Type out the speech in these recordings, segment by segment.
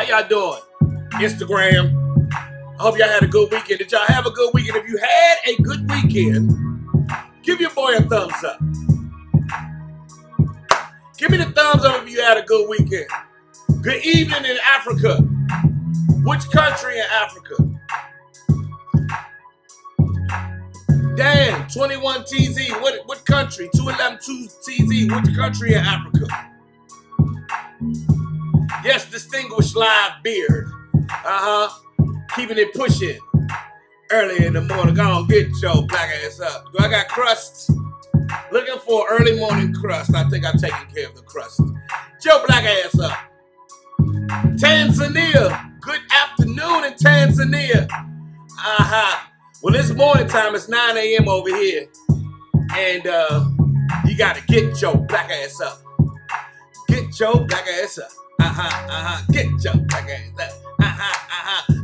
y'all doing? Instagram. I hope y'all had a good weekend. Did y'all have a good weekend? If you had a good weekend, give your boy a thumbs up. Give me the thumbs up if you had a good weekend. Good evening in Africa. Which country in Africa? Damn, 21TZ. What country? 2112TZ. Which country in Africa? Yes, distinguished live beard. Keeping it pushing. Early in the morning. Go on, get your black ass up. Do I got crust? Looking for early morning crust. I think I'm taking care of the crust. Get your black ass up. Tanzania. Good afternoon in Tanzania. Well, it's morning time. It's 9 a.m. over here. And you got to get your black ass up. Get your black ass up. Get your black ass up.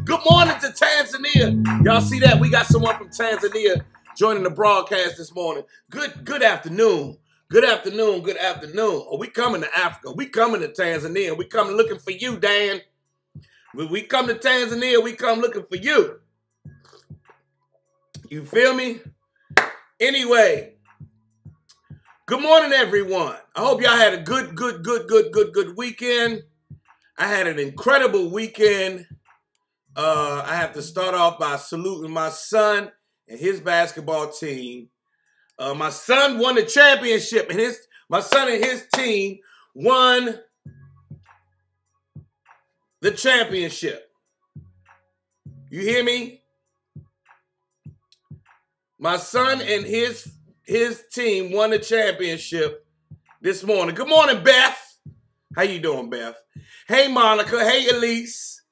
Good morning to Tanzania. Y'all see that? We got someone from Tanzania joining the broadcast this morning. Good afternoon. Good afternoon. Good afternoon. Oh, we coming to Africa. We coming to Tanzania. We coming looking for you, Dan. When we come to Tanzania, we come looking for you. You feel me? Anyway, good morning, everyone. I hope y'all had a good weekend. I had an incredible weekend. I have to start off by saluting my son and his basketball team. My son won the championship, and my son and his team won the championship. You hear me? My son and his team won the championship this morning. Good morning, Beth. How you doing, Beth? Hey, Monica. Hey, Elise.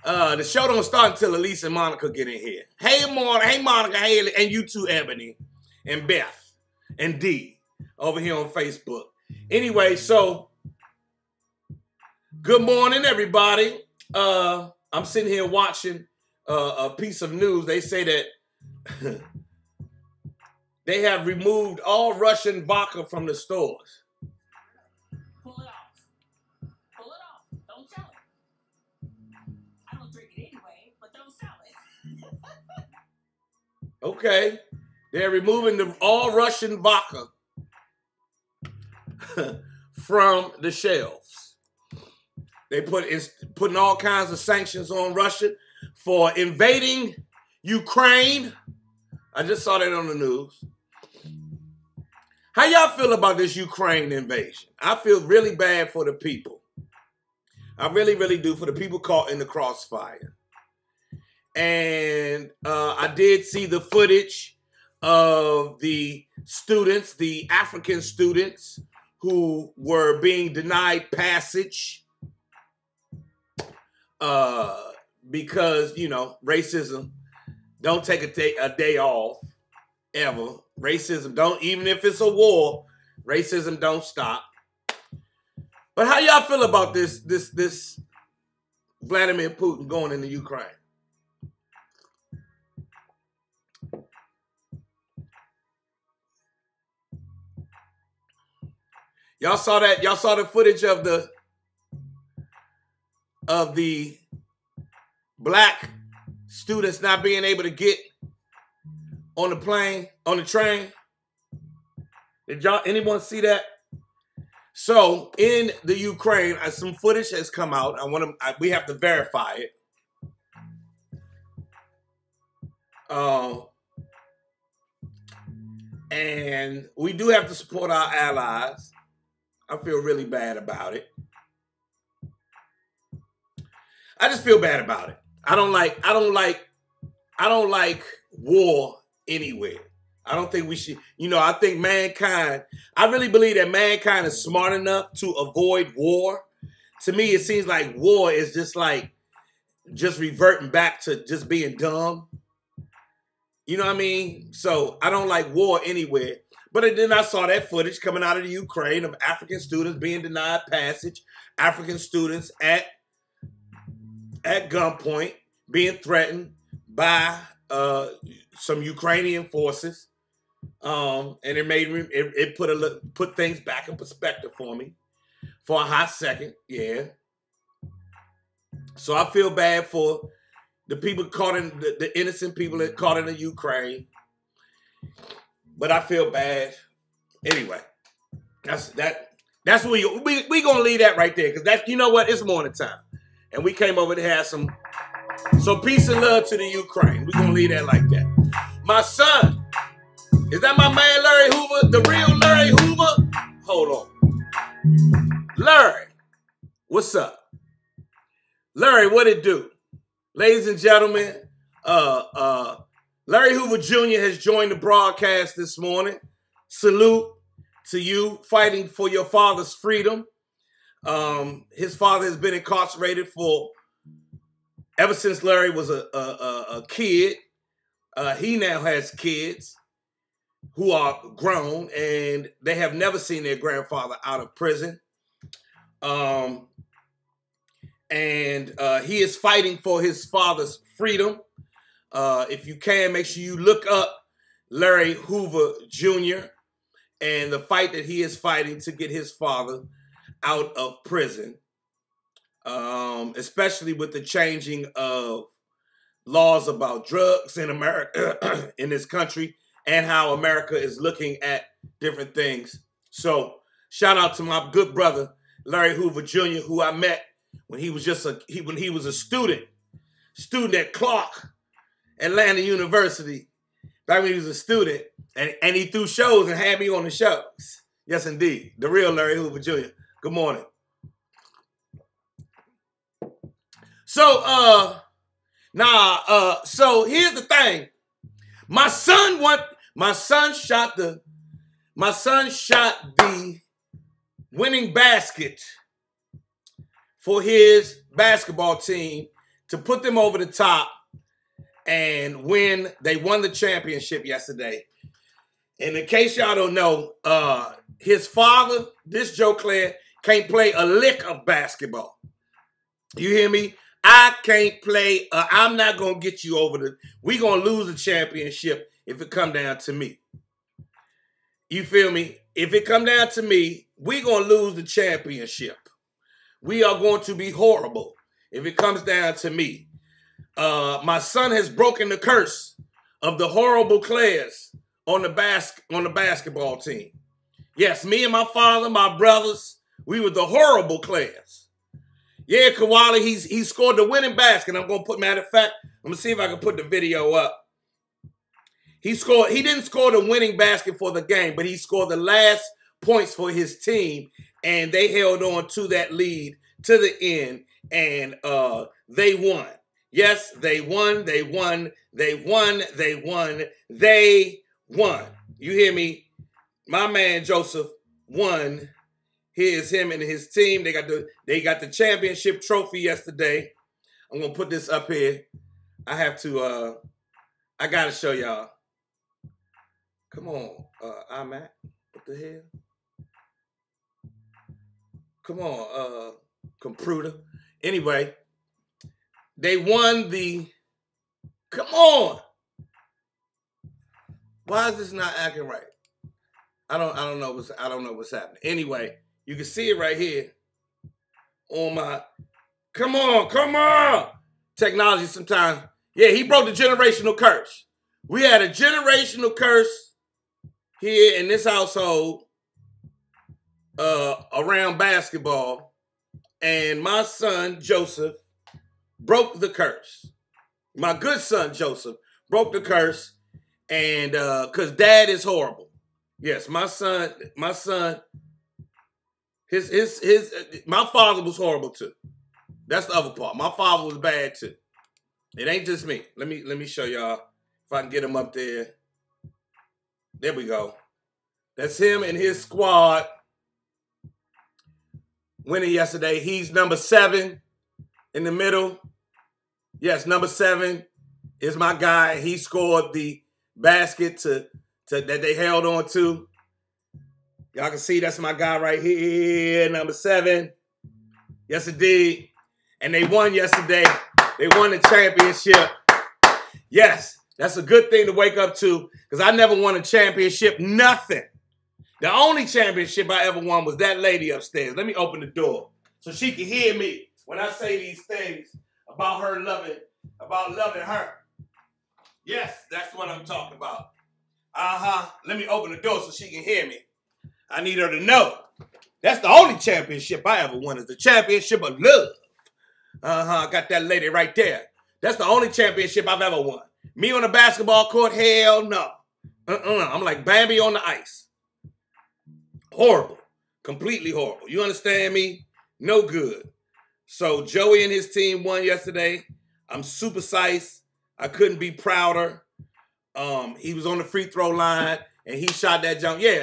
The show don't start until Elise and Monica get in here. Hey, Monica. Hey, and you too, Ebony and Beth and Dee over here on Facebook. Anyway, so good morning, everybody. I'm sitting here watching a piece of news. They say that they have removed all Russian vodka from the stores. Pull it off. Pull it off. Don't sell it. I don't drink it anyway, but don't sell it. Okay. They're removing all Russian vodka from the shelves. They putting all kinds of sanctions on Russia for invading Ukraine. I just saw that on the news. How y'all feel about this Ukraine invasion? I feel really bad for the people. I really, really do, for the people caught in the crossfire. And I did see the footage of the students, the African students, who were being denied passage because, you know, racism don't take a day off, ever. Racism don't, even if it's a war, racism don't stop. But how y'all feel about this Vladimir Putin going into Ukraine? Y'all saw that? Y'all saw the footage of the black students not being able to get on the plane, on the train? Did anyone see that? So in the Ukraine, some footage has come out. We have to verify it. And we do have to support our allies. I feel really bad about it. I just feel bad about it. I don't like war anywhere. I don't think we should, I think mankind, I really believe that mankind is smart enough to avoid war. To me, it seems like war is just reverting back to just being dumb. You know what I mean? So I don't like war anywhere. But then I saw that footage coming out of the Ukraine of African students being denied passage, African students at gunpoint being threatened by some Ukrainian forces. And it put things back in perspective for me for a hot second. Yeah. So I feel bad for the people caught in the innocent people that caught in the Ukraine. But I feel bad. Anyway, that's what we gonna leave that right there, because that's, you know what, it's morning time. And we came over to have some peace and love to the Ukraine. We're gonna leave that like that. My son, is that my man Larry Hoover? The real Larry Hoover? Hold on. Larry, what's up? Larry, what it do? Ladies and gentlemen, Larry Hoover Jr. has joined the broadcast this morning. Salute to you, fighting for your father's freedom. His father has been incarcerated ever since Larry was a kid. He now has kids who are grown, and they have never seen their grandfather out of prison. And he is fighting for his father's freedom. If you can, make sure you look up Larry Hoover Jr. and the fight that he is fighting to get his father out of prison, especially with the changing of laws about drugs in America, in this country, and how America is looking at different things. So shout out to my good brother, Larry Hoover Jr., who I met when he was a student at Clark, Atlanta University, back when he was a student, and he threw shows and had me on the shows. Yes, indeed. The real Larry Hoover Jr. Good morning. So, so here's the thing. My son shot the winning basket for his basketball team to put them over the top and win. They won the championship yesterday. And in case y'all don't know, his father, this Joe Clair, can't play a lick of basketball. You hear me? I can't play. I'm not going to get you over we're going to lose the championship if it come down to me. You feel me? If it come down to me, we're going to lose the championship. We are going to be horrible if it comes down to me. My son has broken the curse of the horrible Clairs on the basketball team. Yes, me and my father, my brothers, we were the horrible Clairs. Yeah, Kawali, he scored the winning basket. I'm going to put, matter of fact, I'm going to see if I can put the video up. He didn't score the winning basket for the game, but he scored the last points for his team, and they held on to that lead to the end, and they won. Yes, they won, they won, they won, they won, they won. You hear me? My man Joseph won. Here's him and his team. They got the championship trophy yesterday. I'm gonna put this up here. I gotta show y'all. Come on, iMac. What the hell? Come on, computer. Anyway, they won the. Come on. Why is this not acting right? I don't know what's happening. Anyway, you can see it right here on my. Come on. Technology sometimes. Yeah, he broke the generational curse. We had a generational curse here in this household around basketball, and my son Joseph broke the curse. My good son Joseph broke the curse, and because dad is horrible. Yes, my son, my father was horrible too. That's the other part. My father was bad too. It ain't just me. Let me show y'all if I can get him up there. There we go. That's him and his squad winning yesterday. He's number 7 in the middle. Yes, number 7 is my guy. He scored the basket that they held on to. Y'all can see that's my guy right here, number 7. Yes, indeed. And they won yesterday. They won the championship. Yes, that's a good thing to wake up to, because I never won a championship, nothing. The only championship I ever won was that lady upstairs. Let me open the door so she can hear me when I say these things about loving her. Yes, that's what I'm talking about. Let me open the door so she can hear me. I need her to know. That's the only championship I ever won, is the championship of love. Got that lady right there. That's the only championship I've ever won. Me on the basketball court, hell no. I'm like Bambi on the ice. Horrible. Completely horrible. You understand me? No good. So Joey and his team won yesterday. I'm super sized. I couldn't be prouder. He was on the free throw line and he shot that jump. Yeah.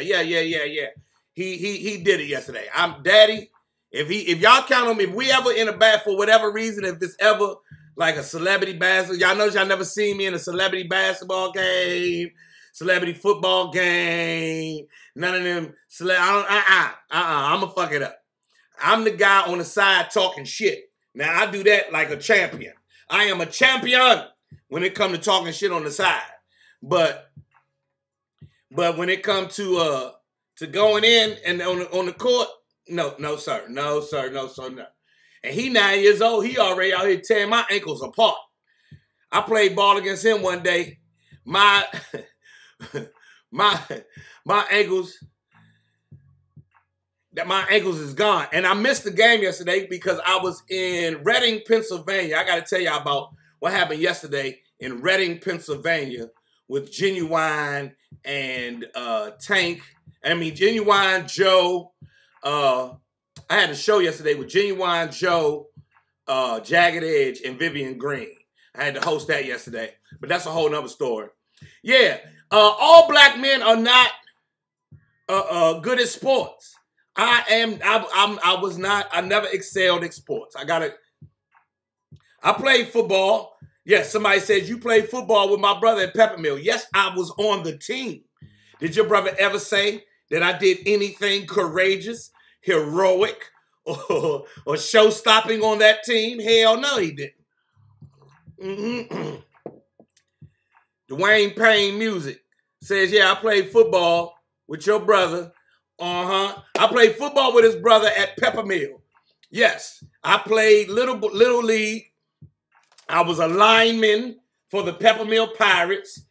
He did it yesterday. I'm daddy. If y'all count on me, if we ever in a bat for whatever reason, if it's ever like a celebrity basketball, y'all know y'all never seen me in a celebrity basketball game, celebrity football game, none of them. I'ma fuck it up. I'm the guy on the side talking shit. Now I do that like a champion. I am a champion when it comes to talking shit on the side. But when it comes to going in and on the court, no sir. And he 9 years old. He already out here tearing my ankles apart. I played ball against him one day. My ankles is gone. And I missed the game yesterday because I was in Reading, Pennsylvania. I got to tell y'all about what happened yesterday in Reading, Pennsylvania with Genuine and Genuine Joe. I had a show yesterday with Genuine Joe, Jagged Edge, and Vivian Green. I had to host that yesterday, but that's a whole nother story. Yeah, all black men are not good at sports. I was not. I never excelled at sports. I played football. Yes, somebody says you played football with my brother at Peppermill. Yes, I was on the team. Did your brother ever say that I did anything courageous, heroic, or show-stopping on that team? Hell no, he didn't. Dwayne Payne Music says, yeah, I played football with your brother. I played football with his brother at Peppermill. Yes, I played little league. I was a lineman for the Peppermill Pirates,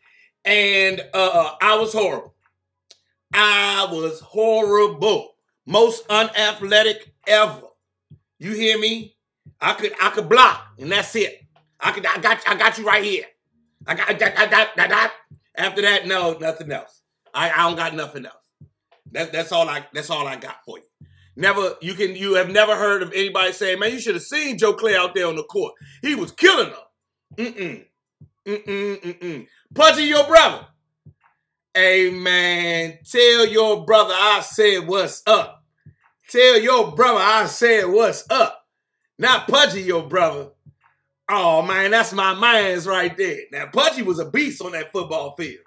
and I was horrible. I was horrible. Most unathletic ever. You hear me? I could block, and that's it. I got you right here. I got. After that, no, nothing else. I don't got nothing else. That's all I got for you. You have never heard of anybody saying, man, you should have seen Joe Clair out there on the court. He was killing them. Pudgy your brother. Hey, man, tell your brother I said what's up. Tell your brother I said what's up. Not Pudgy your brother. Oh, man, that's my man's right there. Now, Pudgy was a beast on that football field.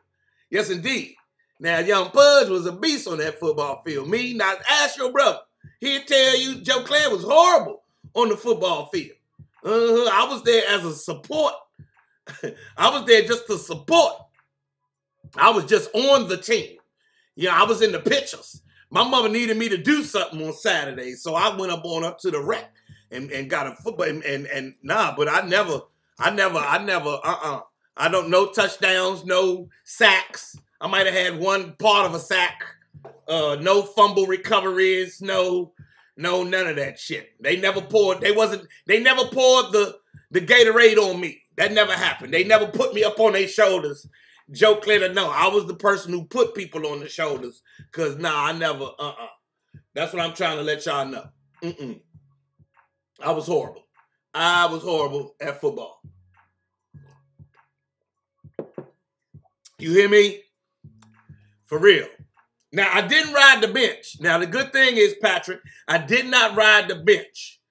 Yes, indeed. Now, young Pudge was a beast on that football field. Me, not ask your brother. He'll tell you Joe Clair was horrible on the football field. I was there as a support. I was there just to support. I was just on the team. I was in the pictures. My mother needed me to do something on Saturday, so I went up to the rec and got a football. But I don't know touchdowns, no sacks. I might have had one part of a sack. No fumble recoveries. No, none of that shit. They never poured the Gatorade on me. That never happened. They never put me up on their shoulders. Joe Clair, no, I was the person who put people on the shoulders. Cause I never, That's what I'm trying to let y'all know. I was horrible. I was horrible at football. You hear me? For real. Now, I didn't ride the bench. Now, the good thing is, Patrick, I did not ride the bench.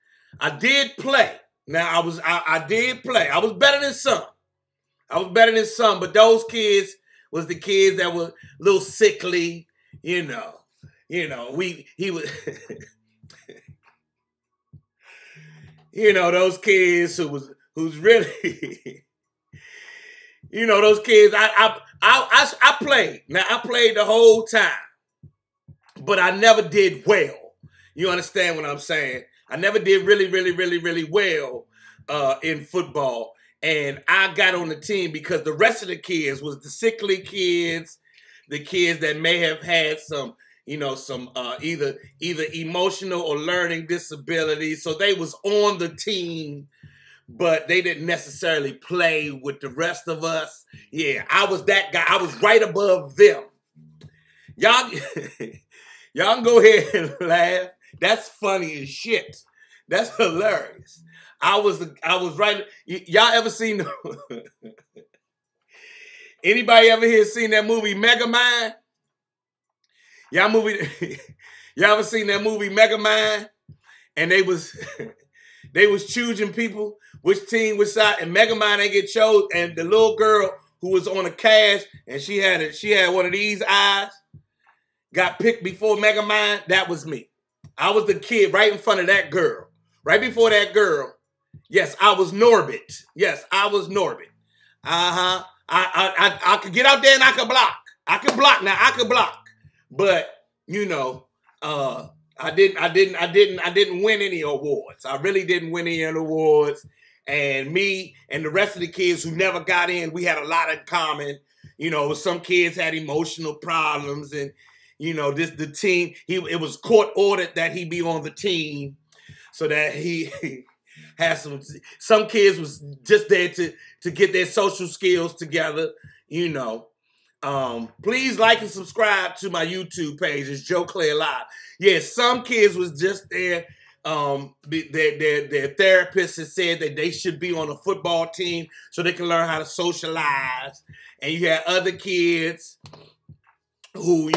I did play. Now, I did play. I was better than some. But those kids was the kids that were a little sickly, he was, those kids who's really, those kids, I played. Now, I played the whole time, but I never did well. You understand what I'm saying? I never did really, really, really, really well in football. And I got on the team because the rest of the kids was the sickly kids, the kids that may have had some, some either emotional or learning disabilities. So they was on the team, but they didn't necessarily play with the rest of us. Yeah, I was that guy. I was right above them. Y'all, y'all can go ahead and laugh. That's funny as shit. That's hilarious. I was right. Y'all ever seen anybody ever here seen that movie Megamind? Y'all ever seen that movie Megamind? And they was choosing people which team was side, and Megamind ain't get chose. And the little girl who was on a cast and she had one of these eyes got picked before Megamind. That was me. I was the kid right in front of that girl. Right before that girl. Yes, I was Norbit. Yes, I was Norbit. I could get out there and I could block. I could block now. I could block. But I didn't win any awards. I really didn't win any awards. And me and the rest of the kids who never got in, we had a lot in common. Some kids had emotional problems, and the team. It was court ordered that he be on the team, so that he had some kids was just there to get their social skills together. Please like and subscribe to my YouTube page. It's Joe Clair Live. Yeah, some kids was just there. Their therapist has said that they should be on a football team so they can learn how to socialize. And you had other kids who,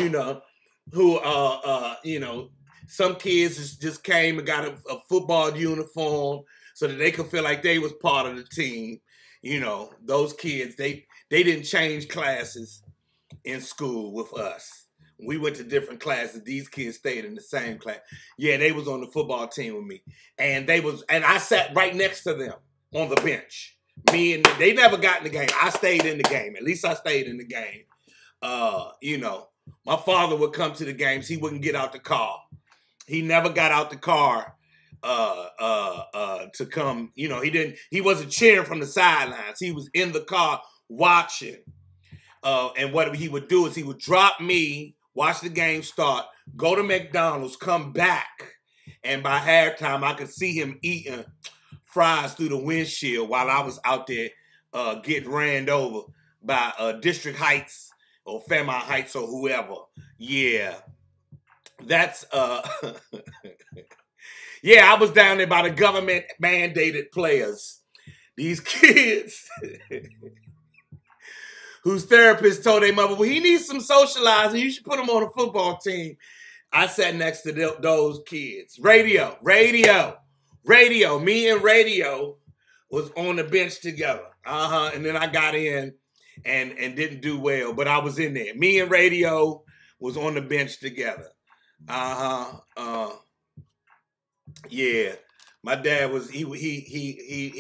some kids just came and got a football uniform so that they could feel like they was part of the team. Those kids, they didn't change classes in school with us. We went to different classes. These kids stayed in the same class. Yeah, they was on the football team with me. And I sat right next to them on the bench. They never got in the game. I stayed in the game. At least I stayed in the game. My father would come to the games. He wouldn't get out the car. He never got out the car to come. He wasn't cheering from the sidelines. He was in the car watching. And what he would do is he would drop me, watch the game start, go to McDonald's, come back, and by halftime I could see him eating fries through the windshield while I was out there getting ran over by District Heights or Fairmount Heights or whoever. Yeah, that's yeah, I was down there by the government mandated players. These kids. Whose therapist told their mother, well, he needs some socializing. You should put him on a football team. I sat next to those kids. Radio. Me and Radio was on the bench together. And then I got in and didn't do well, but I was in there. Me and Radio was on the bench together. Yeah. My dad was he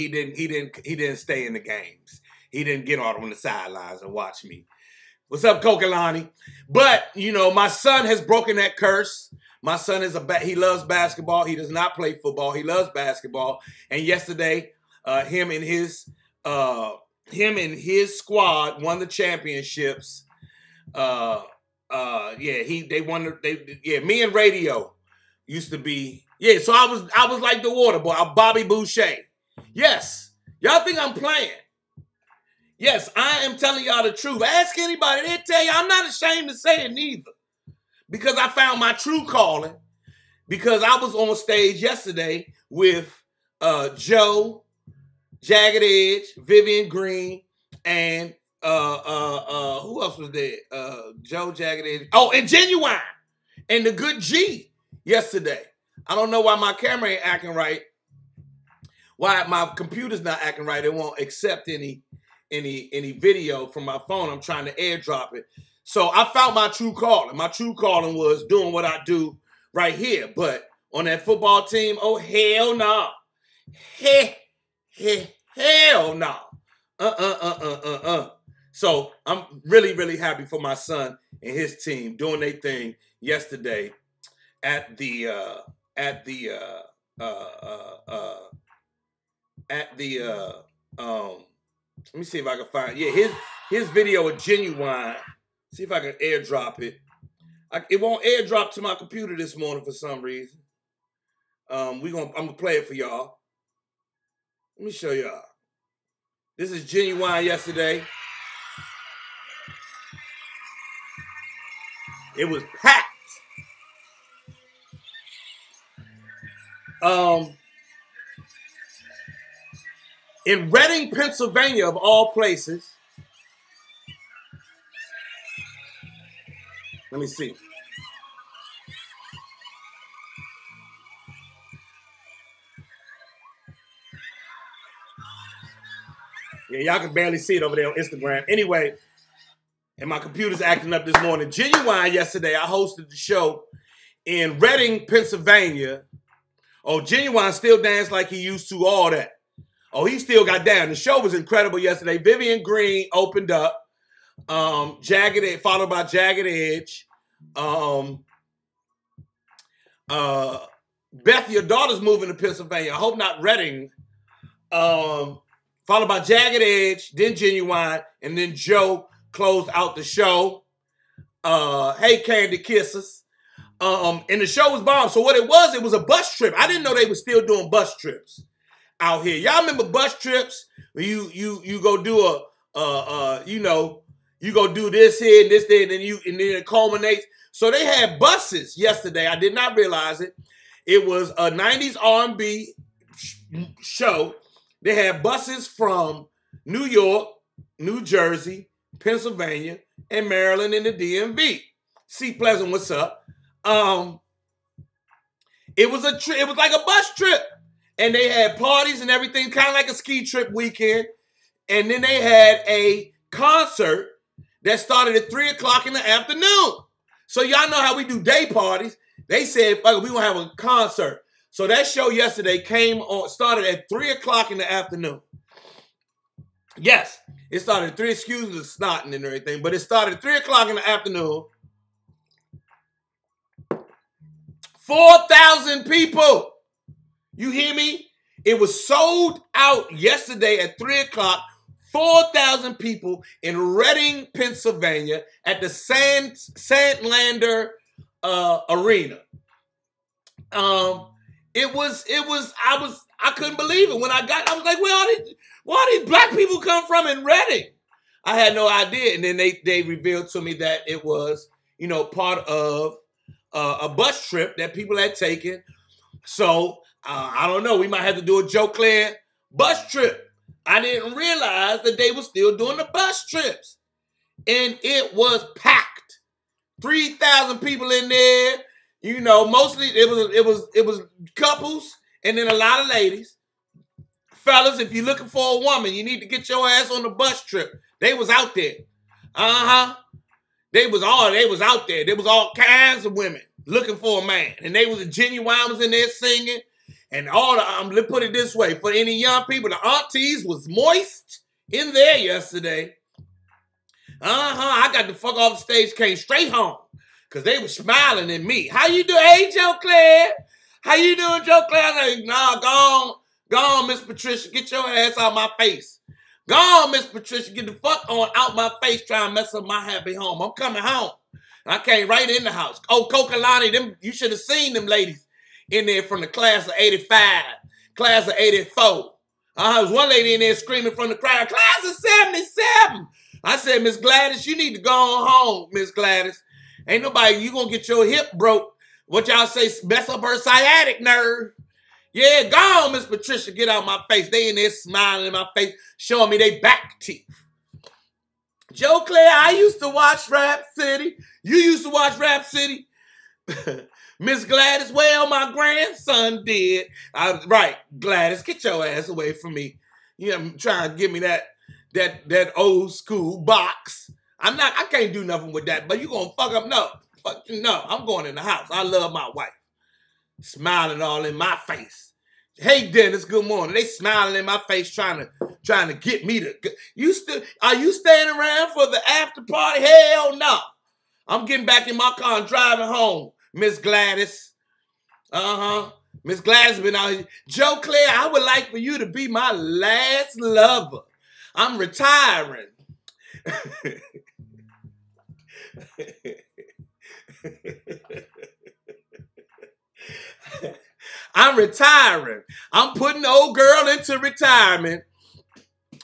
didn't stay in the games. He didn't get out on the sidelines and watch me. What's up, Kokalani? But, my son has broken that curse. My son he loves basketball. He does not play football. He loves basketball. And yesterday, him and his squad won the championships. They won. Me and Radio used to be. Yeah, so I was like the water boy. I'm Bobby Boucher. Yes, y'all think I'm playing. Yes, I am telling y'all the truth. Ask anybody, they'll tell you. I'm not ashamed to say it neither. Because I found my true calling. Because I was on stage yesterday with Joe, Jagged Edge, Vivian Green, and who else was there? Joe, Jagged Edge. Oh, and Genuine. And the good G yesterday. I don't know why my camera ain't acting right. Why my computer's not acting right. It won't accept any video from my phone. I'm trying to airdrop it. So I found my true calling. My true calling was doing what I do right here. But on that football team, oh, hell no. Hell no. So I'm really, really happy for my son and his team doing their thing yesterday at the at the let me see if I can find his video of Genuine. See if I can airdrop it. It won't airdrop to my computer this morning for some reason. I'm gonna play it for y'all. Let me show y'all. This is Genuine yesterday. It was packed. In Reading, Pennsylvania, of all places. Let me see. Yeah, y'all can barely see it over there on Instagram. Anyway, and my computer's acting up this morning. Genuine yesterday, I hosted the show in Reading, Pennsylvania. Oh, Genuine still danced like he used to, all that. Oh, he still got down. The show was incredible yesterday. Vivian Green opened up. Jagged Edge, followed by Jagged Edge. Beth, your daughter's moving to Pennsylvania. I hope not Reading. Followed by Jagged Edge, then Genuine, and then Joe closed out the show. Hey, Candy Kisses. And the show was bomb. So what it was a bus trip. I didn't know they were still doing bus trips out here. Y'all remember bus trips where you go do you go do this here and this there, and then it culminates. So they had buses yesterday. I did not realize it. It was a 90s R&B show. They had buses from New York, New Jersey, Pennsylvania, and Maryland in the DMV. See Pleasant, what's up? It was it was like a bus trip. And they had parties and everything, kind of like a ski trip weekend. And then they had a concert that started at 3 o'clock in the afternoon. So y'all know how we do day parties. They said, fuck, we gonna have a concert. So that show yesterday started at 3 o'clock in the afternoon. Yes, it started at 3, excuse the snotting and everything, but it started at 3 o'clock in the afternoon. 4,000 people. You hear me? It was sold out yesterday at 3 o'clock. 4,000 people in Reading, Pennsylvania at the Sandlander Arena. I couldn't believe it. When I was like, where all these black people come from in Reading? I had no idea. And then they revealed to me that it was, part of a bus trip that people had taken. So, I don't know. We might have to do a Joe Clair bus trip. I didn't realize that they were still doing the bus trips. And it was packed. 3,000 people in there. Mostly it was couples and then a lot of ladies. Fellas, if you're looking for a woman, you need to get your ass on the bus trip. They was out there. They was out there. There was all kinds of women looking for a man. And they was Genuine was in there singing. And let's put it this way, for any young people, the aunties was moist in there yesterday. I got the fuck off the stage, came straight home. Because they were smiling at me. How you doing? Hey, Joe Clair. How you doing, Joe Clair? I was like, nah, go on, Miss Patricia. Get your ass out my face. Go on, Miss Patricia. Get the fuck on out my face trying to mess up my happy home. I'm coming home. I came right in the house. Oh, Kokalani, you should have seen them ladies in there from the class of 85, class of 84. There was one lady in there screaming from the crowd, class of 77. I said, Miss Gladys, you need to go on home, Miss Gladys. Ain't nobody, you gonna get your hip broke. What y'all say, mess up her sciatic nerve. Yeah, go on, Miss Patricia, get out my face. They in there smiling in my face, showing me they back teeth. Joe Clair, I used to watch Rap City. You used to watch Rap City? Miss Gladys, well, my grandson did. Right, Gladys, get your ass away from me. You trying to give me that old school box. I can't do nothing with that, but you gonna fuck up? No, I'm going in the house. I love my wife. Smiling all in my face. Hey, Dennis, good morning. They smiling in my face trying to get me to, are you staying around for the after party? Hell no. I'm getting back in my car and driving home, Miss Gladys. Miss Gladys been out here. Joe Clair, I would like for you to be my last lover. I'm retiring. I'm retiring. I'm putting the old girl into retirement.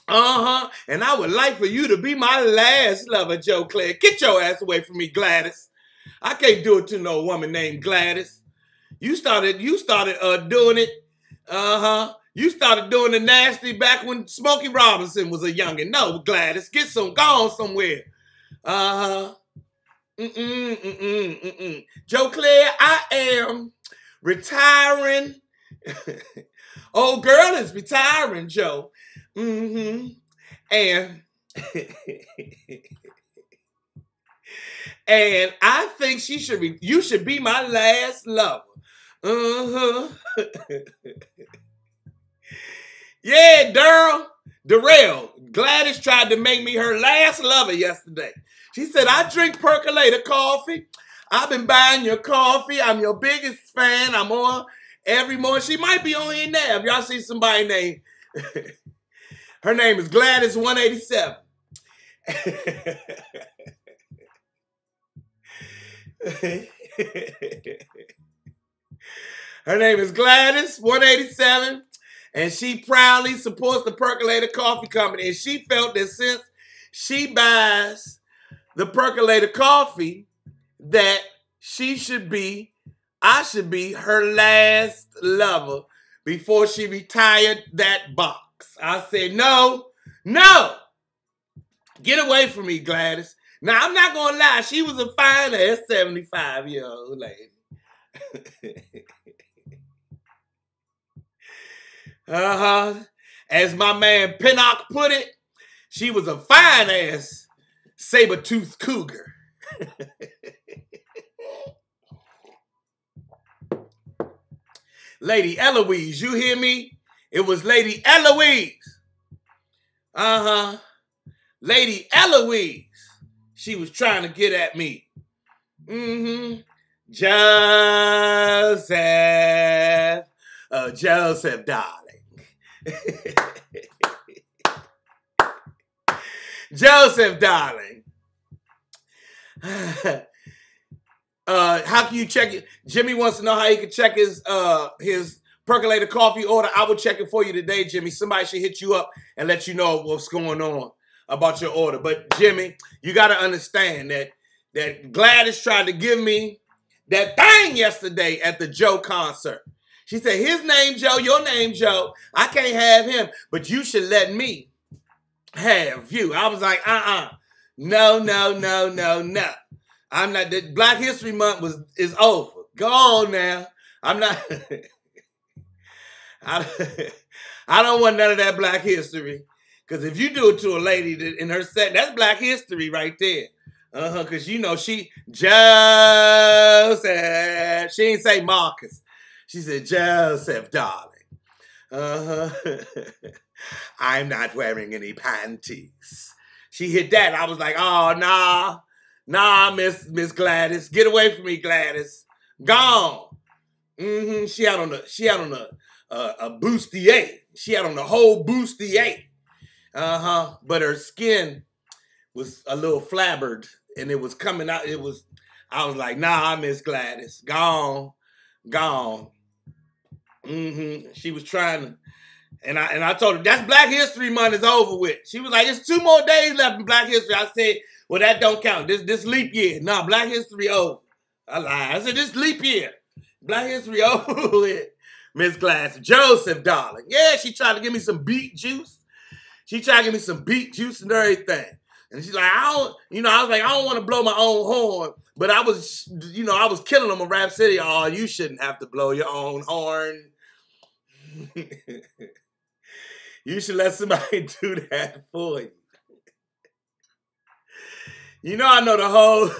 And I would like for you to be my last lover, Joe Clair. Get your ass away from me, Gladys. I can't do it to no woman named Gladys. You started doing it. You started doing the nasty back when Smokey Robinson was a youngin'. No, Gladys, go on somewhere. Joe Clair, I am retiring. Old girl is retiring, Joe. And and I think you should be my last lover. Yeah, Darrell. Gladys tried to make me her last lover yesterday. She said, I drink percolator coffee. I've been buying your coffee. I'm your biggest fan. I'm on every morning. She might be on here now. If y'all see somebody named, her name is Gladys 187. Her name is Gladys 187, and she proudly supports the Percolator Coffee Company. And she felt that since she buys the Percolator Coffee, that I should be her last lover before she retired that box. I said, no, get away from me, Gladys. Now, I'm not going to lie. She was a fine ass 75-year-old lady. As my man Pinnock put it, she was a fine ass saber-toothed cougar. Lady Eloise, you hear me? It was Lady Eloise. Lady Eloise. She was trying to get at me. Joseph, darling. Joseph, darling. How can you check it? Jimmy wants to know how he can check his percolator coffee order. I will check it for you today, Jimmy. Somebody should hit you up and let you know what's going on about your order. But Jimmy, you got to understand that Gladys tried to give me that thing yesterday at the Joe concert. She said, his name Joe, your name Joe. I can't have him, but you should let me have you. I was like, no. I'm not. The Black History Month is over. Go on now. I'm not. I don't want none of that Black History. Because if you do it to a lady in her set, that's Black History right there. Because you know she Joseph. She ain't say Marcus. She said Joseph, darling. I'm not wearing any panties. She hit that. I was like, oh nah, Miss Gladys. Get away from me, Gladys. Gone. She had on a bustier. She had on the whole bustier. But her skin was a little flabbered and it was coming out. I was like, nah, Miss Gladys. Gone. She was trying to, and I told her, that's Black History Month is over with. She was like, it's 2 more days left in Black History. I said, well, that don't count. This leap year. Nah, Black History over. I lied. I said, this leap year. Black History over with. Miss Gladys. Joseph, darling. Yeah, she tried to give me some beet juice. She tried to give me some beet juice and everything. And she's like, I was like, I don't want to blow my own horn. But I was killing them on Rap City. Oh, you shouldn't have to blow your own horn. You should let somebody do that for you. You know, I know the whole...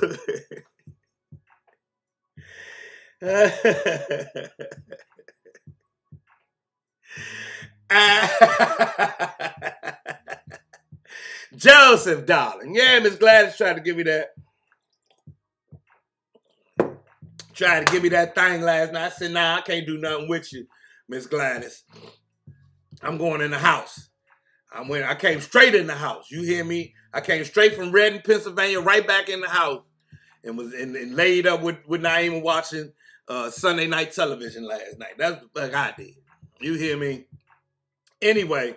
Joseph, darling. Yeah, Miss Gladys tried to give me that. tried to give me that thing last night. I said, nah, I can't do nothing with you, Miss Gladys. I'm going in the house. I came straight in the house. You hear me? I came straight from Reading, Pennsylvania, right back in the house, and was and laid up with Naima watching Sunday night television last night. That's what I did. You hear me? Anyway,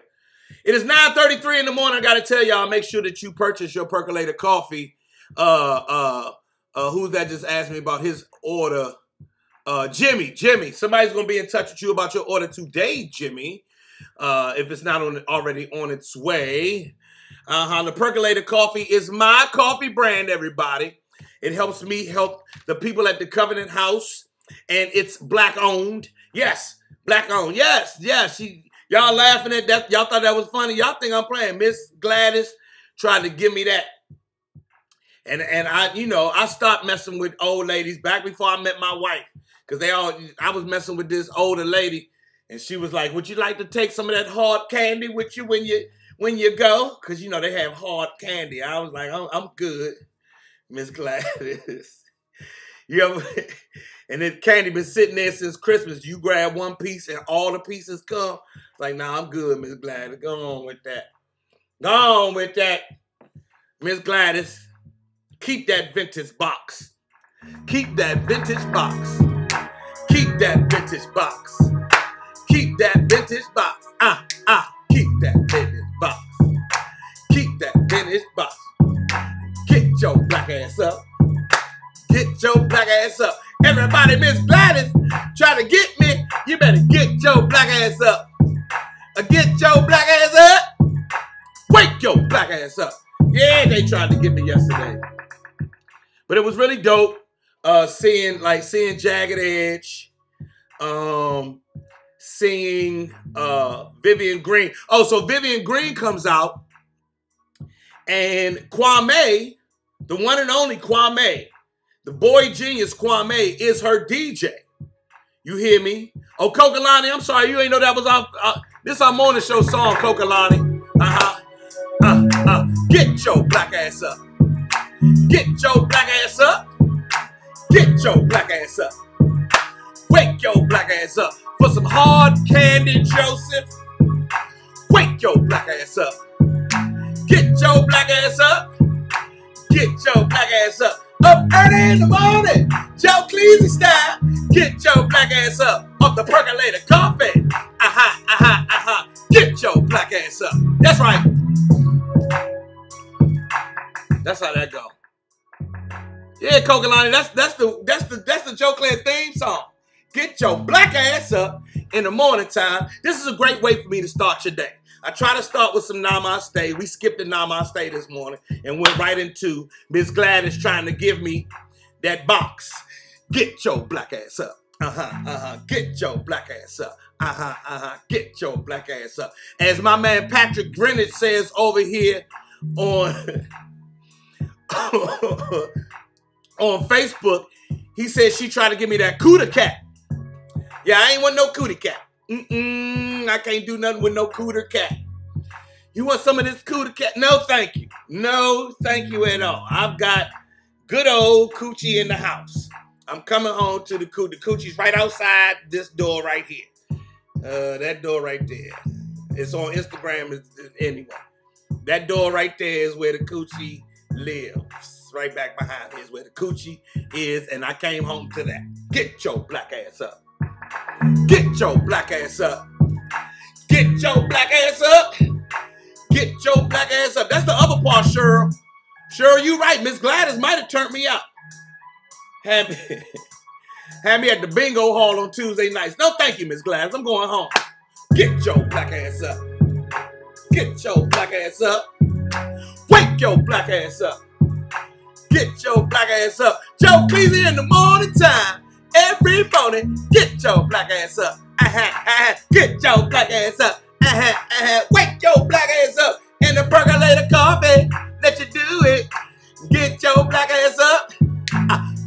it is 9:33 in the morning. I got to tell y'all, make sure that you purchase your percolator coffee. Who's that just asked me about his order? Jimmy. Somebody's going to be in touch with you about your order today, Jimmy. If it's not already on its way. The percolator coffee is my coffee brand, everybody. It helps me help the people at the Covenant House, and it's black owned. Yes, black owned. Yes. Y'all laughing at that? Y'all thought that was funny? Y'all think I'm playing? Miss Gladys tried to give me that. And I stopped messing with old ladies back before I met my wife. Because I was messing with this older lady. And she was like, would you like to take some of that hard candy with you when you go? Because, they have hard candy. I was like, I'm good, Miss Gladys. And the candy been sitting there since Christmas. You grab one piece and all the pieces come. Like, nah, I'm good, Miss Gladys. Go on with that. Miss Gladys. Keep that vintage box. Keep that vintage box. Keep that vintage box. Keep that vintage box. Keep that vintage box. Keep that vintage box. Get your black ass up. Get your black ass up. Everybody, Miss Gladys, try to get me. You better get your black ass up. Get your black ass up. Wake your black ass up. Yeah, they tried to get me yesterday. But it was really dope seeing Jagged Edge, seeing Vivian Green. Oh, so Vivian Green comes out, and Kwame, the one and only Kwame, the boy genius Kwame, is her DJ. You hear me? Oh, Kokalani, I'm sorry, you ain't know that was this our morning show song, Kokalani. Get your black ass up. Get your black ass up. Get your black ass up. Wake your black ass up for some hard candy, Joseph. Wake your black ass up. Get your black ass up. Get your black ass up. Up early in the morning, Joe Cleasy style. Get your black ass up off the percolator coffee. Get your black ass up. That's right. That's how that go. Yeah, Kokalani, that's the Joe Clair theme song. Get your black ass up in the morning time. This is a great way for me to start your day. I try to start with some Namaste. We skipped the Namaste this morning and went right into Miss Gladys trying to give me that box. Get your black ass up. Get your black ass up. Get your black ass up. As my man Patrick Greenwich says over here on on Facebook, he said she tried to give me that cooter cat. Yeah, I ain't want no cootie cat. I can't do nothing with no cooter cat. You want some of this cooter cat? No, thank you. No, thank you at all. I've got good old coochie in the house. I'm coming home to the coochie. The coochie's right outside this door right here. That door right there. It's on Instagram anyway. That door right there is where the coochie lives. Right back behind here is where the coochie is, and I came home to that. Get your black ass up. Get your black ass up. Get your black ass up. Get your black ass up. That's the other part, Cheryl. Cheryl, you right. Miss Gladys might have turned me out. Had me at the bingo hall on Tuesday nights. No, thank you, Miss Gladys. I'm going home. Get your black ass up. Get your black ass up. Wake your black ass up. Get your black ass up. Joe Cleasy in the morning time. Every morning, get your black ass up. Get your black ass up. Wake your black ass up. In the percolator coffee, let you do it. Get your black ass up.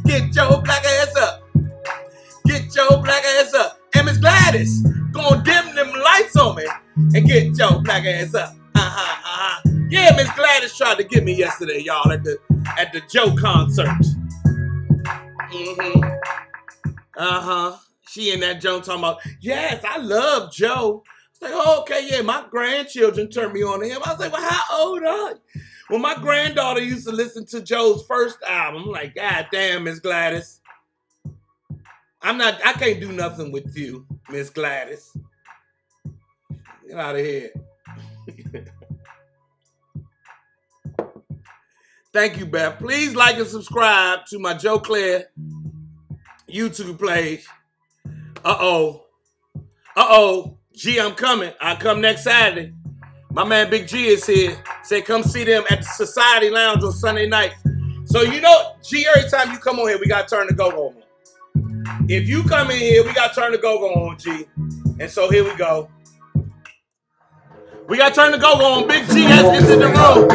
Get your black ass up. Get your black ass up. And Miss Gladys gonna dim them lights on me and get your black ass up. Yeah, Miss Gladys tried to get me yesterday, y'all, at the Joe concert. She in that joint talking about, yes, I love Joe. It's like, oh, okay, yeah, my grandchildren turned me on to him. I was like, well, how old are you? Well, my granddaughter used to listen to Joe's first album. I'm like, God damn, Miss Gladys. I can't do nothing with you, Miss Gladys. Get out of here. Thank you, Beth. Please like and subscribe to my Joe Clair YouTube page. Uh-oh. G, I'm coming. I'll come next Saturday. My man Big G is here. Say come see them at the Society Lounge on Sunday night. So you know, G, every time you come on here, we got to turn the go-go on. If you come in here, we got to turn the go-go on, G. And so here we go. We got to turn the go-go on. Big G has entered the room.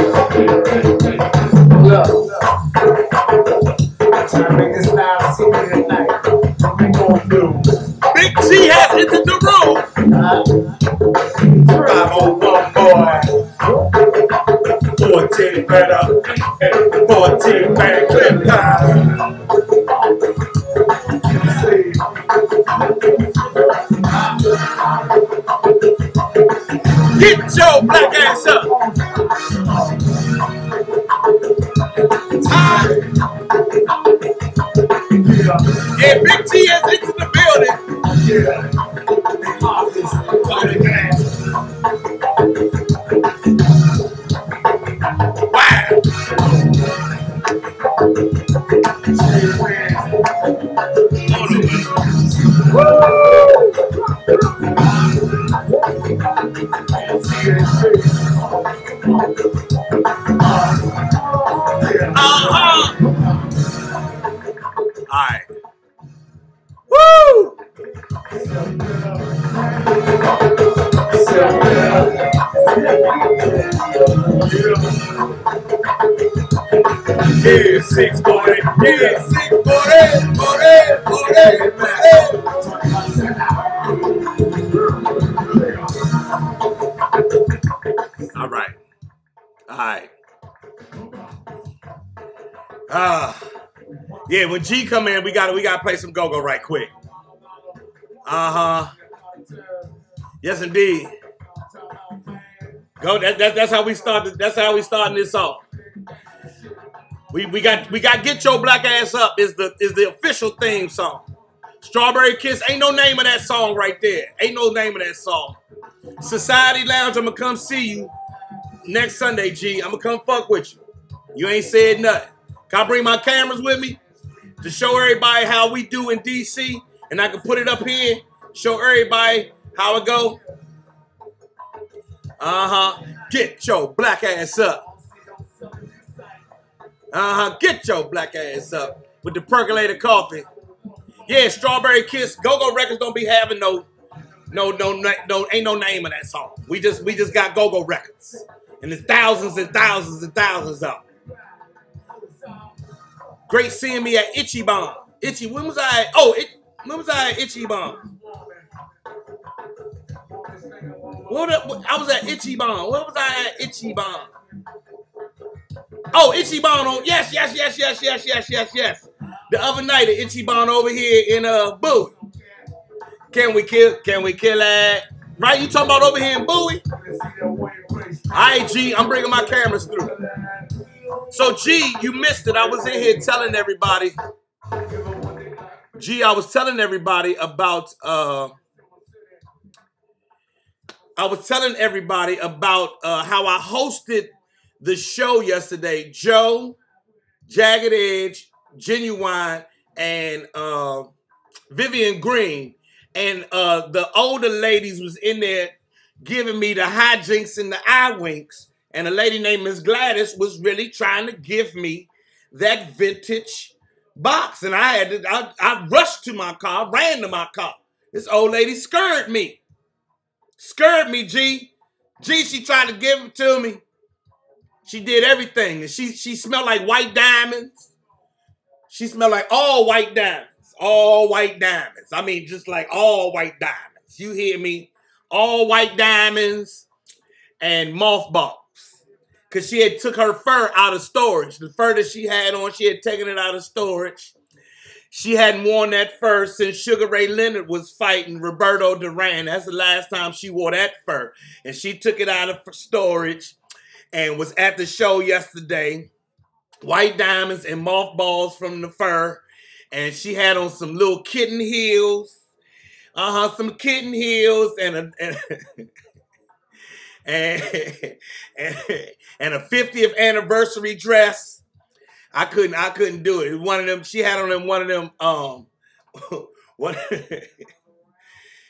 Big G has entered the room. 501 boy. 14 better. 14 better clip time. Get your black ass up. Yeah, Big T has entered the building. Wow. All right. Woo! Yeah, 640. Yeah, 640. 40. All right. Yeah, when G come in, we gotta play some go-go right quick. Yes, indeed. Go. That's how we started. That's how we starting this off. We got Get Your Black Ass Up is the official theme song. Strawberry Kiss, ain't no name of that song right there. Ain't no name of that song. Society Lounge, I'm gonna come see you next Sunday, G. I'm gonna come fuck with you. You ain't said nothing. Can I bring my cameras with me to show everybody how we do in DC? And I can put it up here, show everybody how it go. Get your black ass up. Get your black ass up with the percolator coffee. Yeah, Strawberry Kiss. Go-Go Records don't be having no, ain't no name of that song. We just got Go-Go Records. And there's thousands and thousands and thousands of them. Great seeing me at Ichiban. When was I at? When was I at Ichiban? I was at Ichiban. Where was I at Ichiban? Oh, Ichiban on. Yes. The other night at Ichiban over here in Bowie. Can we kill that? Right? You talking about over here in Bowie? Alright, G, I'm bringing my cameras through. So, G, you missed it. I was in here telling everybody. G, I was telling everybody about how I hosted the show yesterday. Joe, Jagged Edge, Genuine, and Vivian Green. And the older ladies was in there giving me the hijinks and the eye winks. And a lady named Miss Gladys was really trying to give me that vintage box. And I rushed to my car, ran to my car. This old lady scared me. Scared me, G. G, she tried to give it to me. She did everything. And she smelled like white diamonds. She smelled like all white diamonds. All white diamonds. I mean, just like all white diamonds. You hear me? All white diamonds and mothballs. Because she had took her fur out of storage. The fur that she had on, she had taken it out of storage. She hadn't worn that fur since Sugar Ray Leonard was fighting Roberto Duran. That's the last time she wore that fur. And she took it out of storage and was at the show yesterday. White diamonds and mothballs from the fur. And she had on some little kitten heels. Some kitten heels and and a 50th anniversary dress. I couldn't do it. One of them, she had on one of them, what?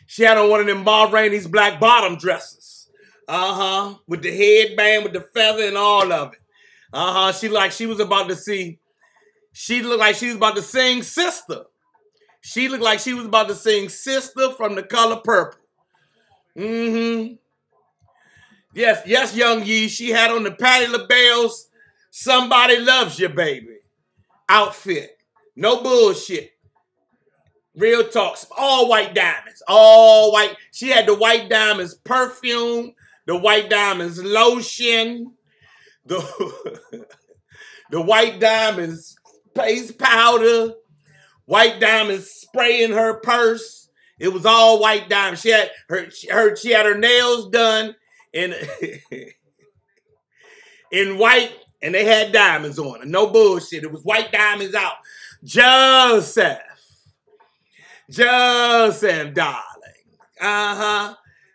She had on one of them Ma Rainey's black bottom dresses. With the headband, with the feather and all of it. She looked like she was about to sing Sister. She looked like she was about to sing Sister from The Color Purple. Yes, young Yee. She had on the Patti LaBelle's Somebody Loves You, Baby outfit. No bullshit. Real talk. All white diamonds. All white. She had the white diamonds perfume, the white diamonds lotion, the white diamonds paste powder, white diamonds spray in her purse. It was all white diamonds. She had her nails done in white, and they had diamonds on it. No bullshit. It was white diamonds out. Joseph, darling.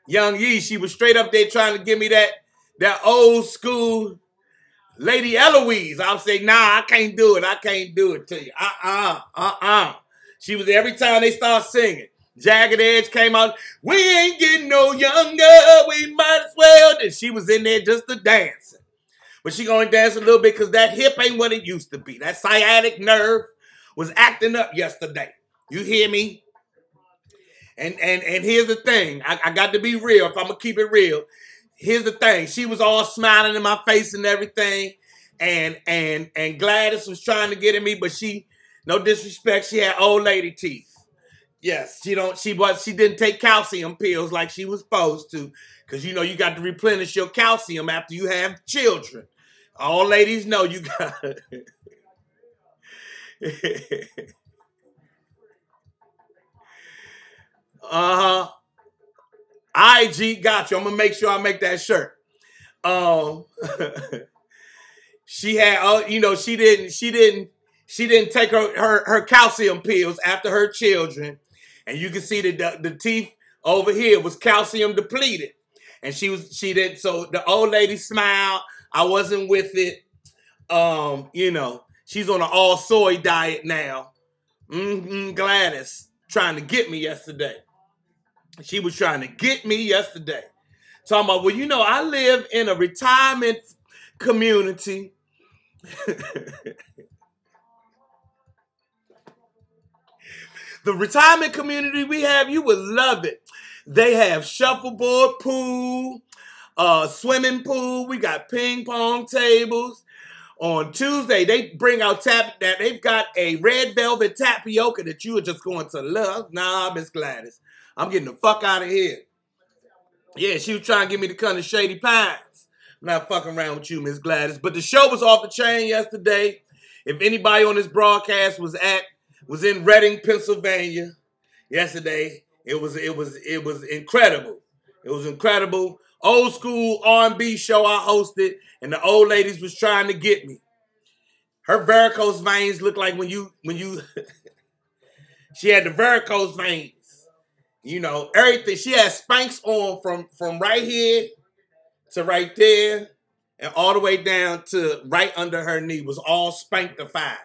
Young Yee, she was straight up there trying to give me that old school Lady Eloise. I'll say, nah, I can't do it. I can't do it to you. She was every time they start singing. Jagged Edge came out. We ain't getting no younger. We might as well. And she was in there just to dancing. But she gonna dance a little bit because that hip ain't what it used to be. That sciatic nerve was acting up yesterday. You hear me? And here's the thing. I got to be real. If I'm gonna keep it real, here's the thing. She was all smiling in my face and everything. And Gladys was trying to get at me, but she, no disrespect, she had old lady teeth. Yes, she didn't take calcium pills like she was supposed to. Because you know you got to replenish your calcium after you have children. All ladies know you got IG got you. I'm gonna make sure I make that shirt. She had, she didn't take her calcium pills after her children, and you can see that the teeth over here was calcium depleted, and she did. So the old lady smiled. I wasn't with it. She's on an all soy diet now. Gladys trying to get me yesterday. She was trying to get me yesterday. Talking about, well, I live in a retirement community. The retirement community we have, you would love it. They have shuffleboard pool, swimming pool. We got ping pong tables. On Tuesday, they bring out they've got a red velvet tapioca that you are just going to love. Nah, Miss Gladys, I'm getting the fuck out of here. Yeah, she was trying to get me to come to Shady Pines. I'm not fucking around with you, Miss Gladys. But the show was off the chain yesterday. If anybody on this broadcast was in Reading, Pennsylvania yesterday, it was incredible. It was incredible. Old school R&B show I hosted, and the old ladies was trying to get me. Her varicose veins looked like when you she had the varicose veins. Everything. She had Spanx on from right here to right there and all the way down to right under her knee was all Spanktified.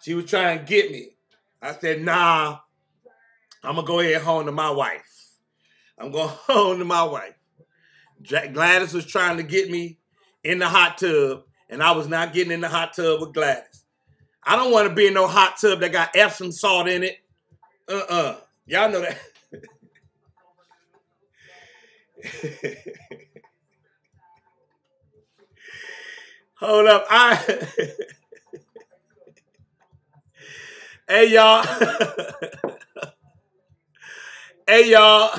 She was trying to get me. I said, nah, I'm going to go ahead home to my wife. I'm going home to my wife. Gladys was trying to get me in the hot tub, and I was not getting in the hot tub with Gladys. I don't want to be in no hot tub that got Epsom salt in it. Y'all know that. Hold up. Hey, y'all. Hey, y'all.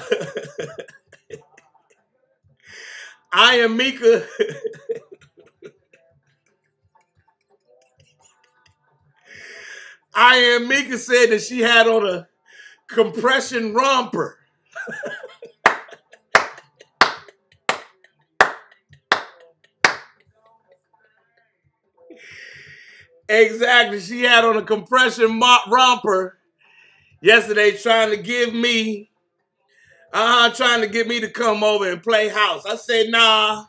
I am Mika. I Am Mika said that she had on a compression romper. Exactly. She had on a compression romper yesterday trying to get me to come over and play house. I said, nah,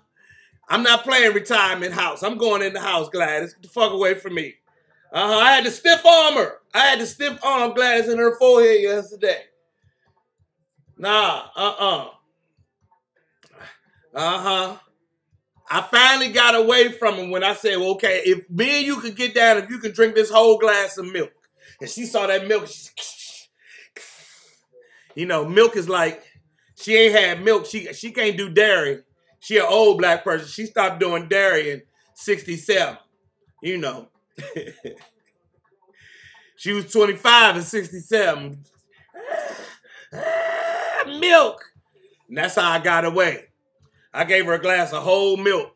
I'm not playing retirement house. I'm going in the house, Gladys. Get the fuck away from me. I had to stiff arm her. I had to stiff arm Gladys in her forehead yesterday. Nah, I finally got away from him when I said, well, okay, if me and you could get down, if you can drink this whole glass of milk. And she saw that milk. You know, milk is like, she ain't had milk. She can't do dairy. She an old black person. She stopped doing dairy in 67. You know. She was 25 in 67. Milk. And that's how I got away. I gave her a glass of whole milk.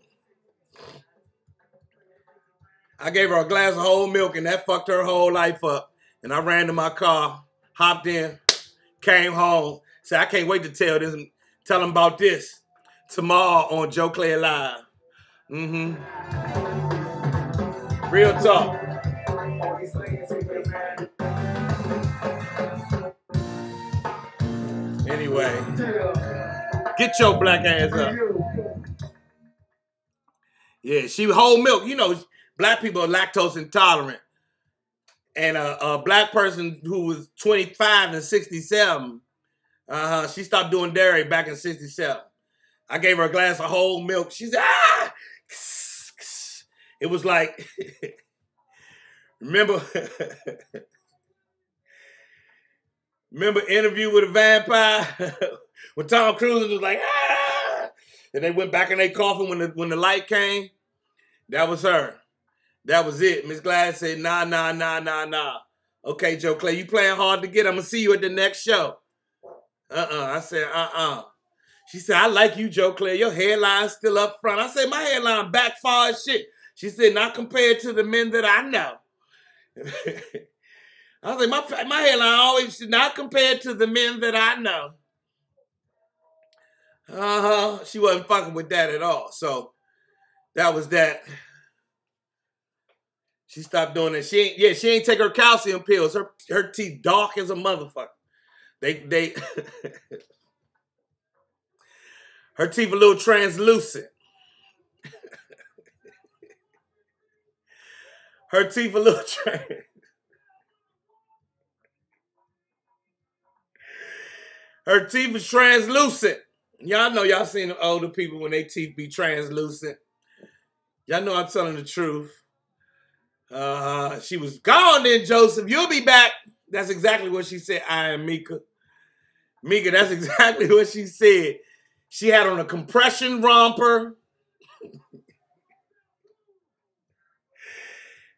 And that fucked her whole life up. And I ran to my car, hopped in, came home, said, I can't wait to tell them about this tomorrow on Joe Clair Live. Real talk. Anyway, get your black ass up. Yeah, she whole milk. You know, black people are lactose intolerant. And a black person who was 25 and 67, she stopped doing dairy back in 67. I gave her a glass of whole milk. She said, ah! It was like, remember Interview with a Vampire? When Tom Cruise was like, ah! And they went back in their coffin when the light came. That was her. That was it. Miss Gladys said, nah. Okay, Joe Clair, you playing hard to get. I'm going to see you at the next show. I said, She said, I like you, Joe Clair. Your hairline's still up front. I said, my hairline back far as shit. She said, not compared to the men that I know. I was like, my hairline always not compared to the men that I know. She wasn't fucking with that at all. So that was that. She stopped doing that. She ain't take her calcium pills. Her teeth dark as a motherfucker. They her teeth a little translucent. Her teeth a little Her teeth is translucent. Y'all know y'all seen the older people when they teeth be translucent. Y'all know I'm telling the truth. She was gone then, Joseph. You'll be back. That's exactly what she said. I am Mika. Mika, that's exactly what she said. She had on a compression romper.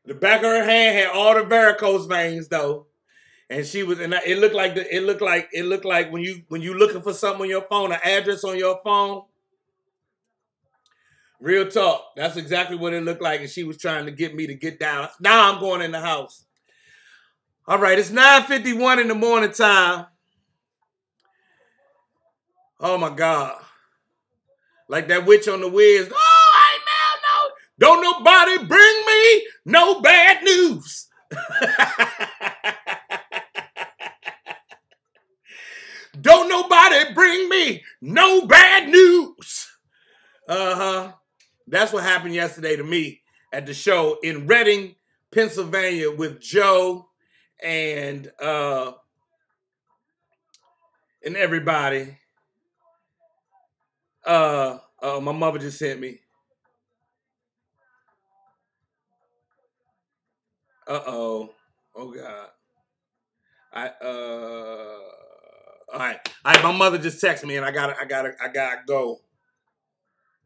The back of her hand had all the varicose veins though. And she was, and it looked like when you looking for something on your phone, an address on your phone. Real talk. That's exactly what it looked like. And she was trying to get me to get down. Now I'm going in the house. All right, it's 9:51 in the morning time. Oh my God. Like that witch on the Wiz. Oh, hey, man, no. Don't nobody bring me no bad news. Don't nobody bring me no bad news. That's what happened yesterday to me at the show in Reading, Pennsylvania with Joe and everybody. My mother just sent me. Oh God. All right. My mother just texted me and I gotta go.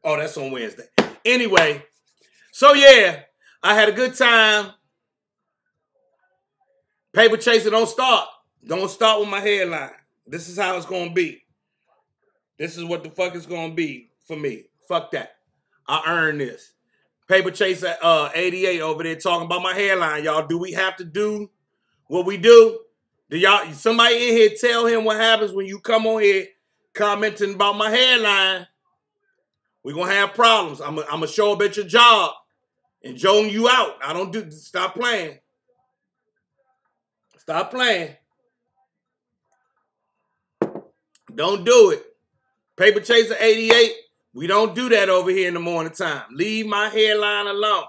Oh, that's on Wednesday. Anyway, so yeah, I had a good time. Paper chaser, don't start. Don't start with my headline. This is how it's gonna be. This is what the fuck it's gonna be for me. Fuck that. I earned this. Paper chaser 88 over there talking about my hairline, y'all. Do we have to do What we do y'all, somebody in here tell him what happens when you come on here commenting about my hairline. We're going to have problems. I'm going to show up at your job and joan you out. I don't do, stop playing. Stop playing. Don't do it. Paper Chaser 88, we don't do that over here in the morning time. Leave my hairline alone.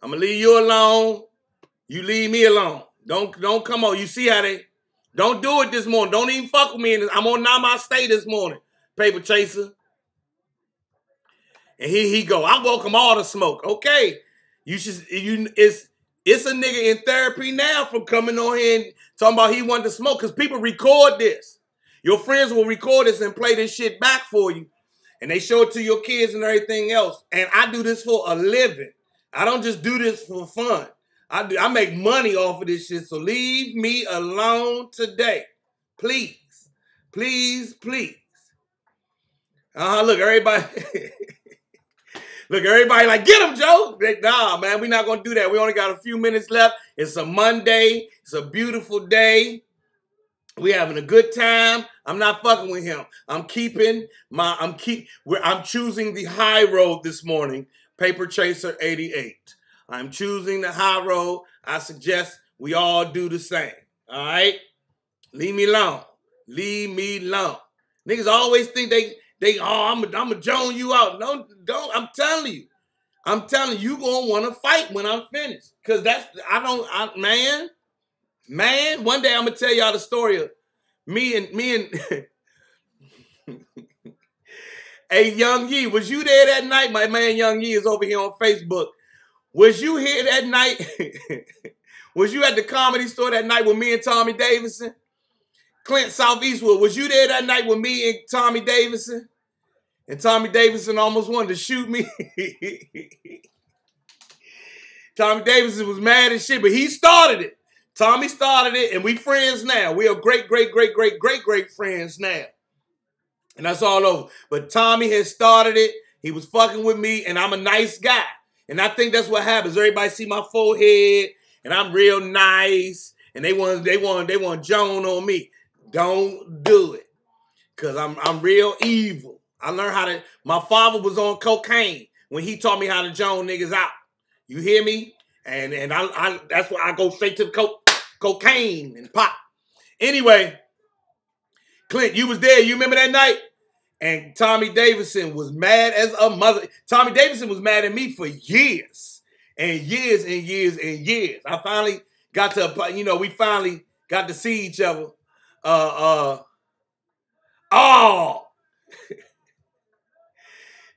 I'm going to leave you alone. You leave me alone. Don't come on. You see how they, don't do it this morning. Don't even fuck with me. I'm on Namaste this morning, Paper Chaser. And here he go. I welcome all the smoke. Okay. It's a nigga in therapy now from coming on here and talking about he wanted to smoke because people record this. Your friends will record this and play this shit back for you. And they show it to your kids and everything else. And I do this for a living. I don't just do this for fun. I make money off of this shit. So leave me alone today. Please. Please, please. Look, everybody. Look, everybody like, get him, Joe. Nah, man, we're not going to do that. We only got a few minutes left. It's a Monday. It's a beautiful day. We having a good time. I'm not fucking with him. I'm choosing the high road this morning. Paper Chaser 88. I'm choosing the high road. I suggest we all do the same. All right? Leave me alone. Leave me alone. Niggas always think I'm gonna joan you out. No, don't. I'm telling you, you gonna want to fight when I'm finished. Cause man. One day I'm gonna tell y'all the story of me and hey, Young Yee, was you there that night? My man Young Yee is over here on Facebook. Was you here that night? Was you at the Comedy Store that night with me and Tommy Davidson? Clint Southeastwood, was you there that night with me and Tommy Davidson? And Tommy Davidson almost wanted to shoot me. Tommy Davidson was mad as shit, but he started it. Tommy started it, and we friends now. We are great friends now. And that's all over. But Tommy has started it. He was fucking with me, and I'm a nice guy. And I think that's what happens. Everybody see my forehead, and I'm real nice, and they want Joan on me. Don't do it, cause I'm real evil. I learned my father was on cocaine when he taught me how to Joan niggas out. You hear me? And that's why I go straight to the cocaine and pop. Anyway, Clint, you was there. You remember that night? And Tommy Davidson was mad as a mother. Tommy Davidson was mad at me for years and years and years and years. I finally got to, we finally got to see each other.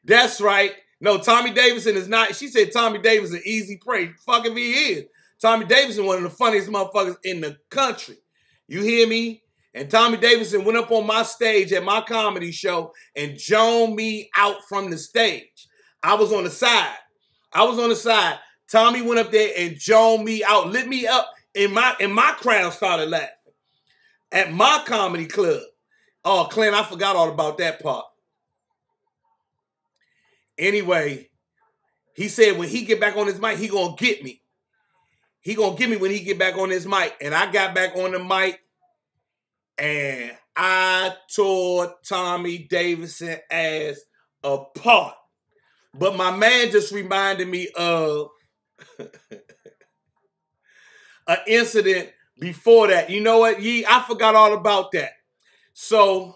That's right. No, Tommy Davidson is not. She said Tommy Davidson easy prey. Fuck if he is. Tommy Davidson, one of the funniest motherfuckers in the country. You hear me? And Tommy Davidson went up on my stage at my comedy show and joned me out from the stage. I was on the side. Tommy went up there and joned me out, lit me up, and my crowd started laughing at my comedy club. Oh, Clint, I forgot all about that part. Anyway, he said when he get back on his mic, he gonna get me. He gonna get me when he get back on his mic. And I got back on the mic and I tore Tommy Davidson ass apart. But my man just reminded me of an incident before that. You know what, Yee? I forgot all about that. So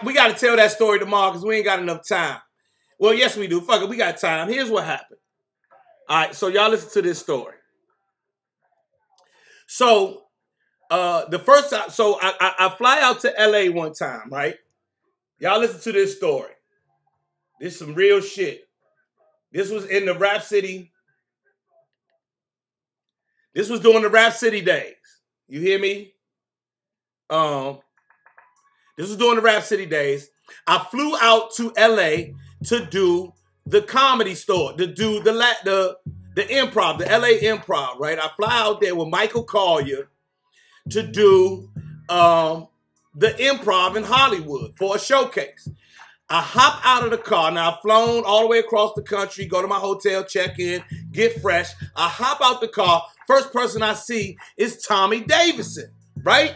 we got to tell that story tomorrow because we ain't got enough time. Well, yes, we do. Fuck it, we got time. Here's what happened. All right, so y'all listen to this story. So the first time, so I fly out to LA one time, right? Y'all listen to this story. This is some real shit. This was in the Rap City. This was during the Rap City days. You hear me? This was during the Rap City days. I flew out to LA to do the Comedy Store, to do the improv, the LA Improv, right? I fly out there with Michael Collier to do the improv in Hollywood for a showcase. I hop out of the car. Now, I've flown all the way across the country, go to my hotel, check in, get fresh. I hop out the car. First person I see is Tommy Davidson, right?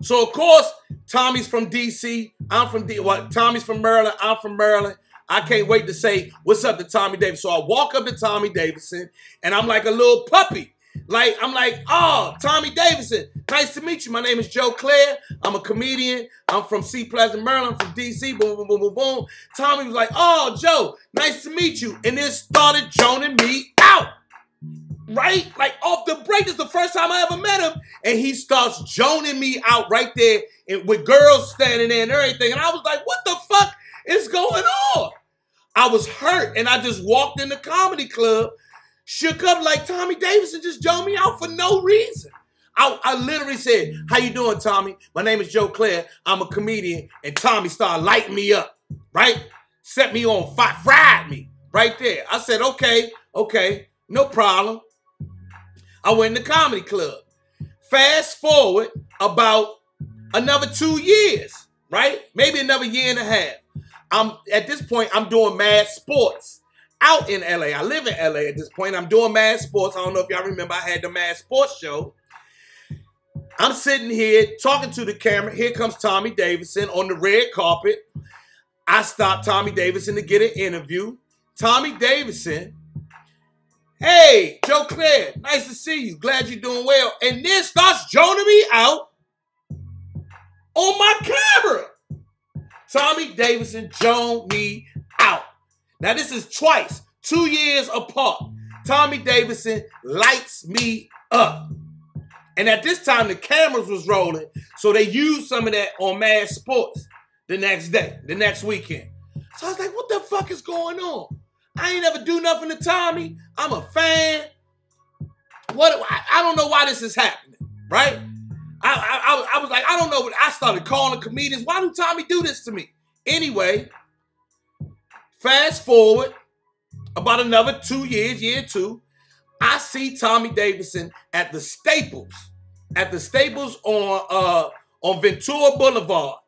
So, of course, Tommy's from D.C. I'm from Tommy's from Maryland. I'm from Maryland. I can't wait to say what's up to Tommy Davidson. So I walk up to Tommy Davidson, and I'm like a little puppy. I'm like, oh, Tommy Davidson, nice to meet you. My name is Joe Clair. I'm a comedian. I'm from Sea Pleasant, Maryland. I'm from D.C. Boom, boom, boom, boom, boom. Tommy was like, oh, Joe, nice to meet you. And then started joning me out. Right? Like off the break. This is the first time I ever met him. And he starts joning me out right there with girls standing there and everything. And I was like, what the fuck is going on? I was hurt. And I just walked in the comedy club, shook up like Tommy Davidson just joned me out for no reason. I literally said, how you doing, Tommy? My name is Joe Clair. I'm a comedian. And Tommy started lighting me up, right? Set me on fire, fried me right there. I said, okay, no problem. I went in the comedy club. Fast forward about another 2 years, right? Maybe another year and a half. At this point, I'm doing Mad Sports out in LA. I live in LA at this point. I'm doing Mad Sports. I don't know if y'all remember I had the Mad Sports show. I'm sitting here talking to the camera. Here comes Tommy Davidson on the red carpet. I stopped Tommy Davidson to get an interview. Tommy Davidson, hey, Joe Clair, nice to see you. Glad you're doing well. And then starts joning me out on my camera. Tommy Davidson joned me out. Now, this is twice, 2 years apart. Tommy Davidson lights me up. And at this time, the cameras was rolling, so they used some of that on Mad Sports the next day, the next weekend. So I was like, what the fuck is going on? I ain't ever do nothing to Tommy. I'm a fan. I don't know why this is happening, right? I was like, I don't know. I started calling comedians. Why do Tommy do this to me? Anyway, fast forward about another 2 years, year two, I see Tommy Davidson at the Staples. At the Staples on Ventura Boulevard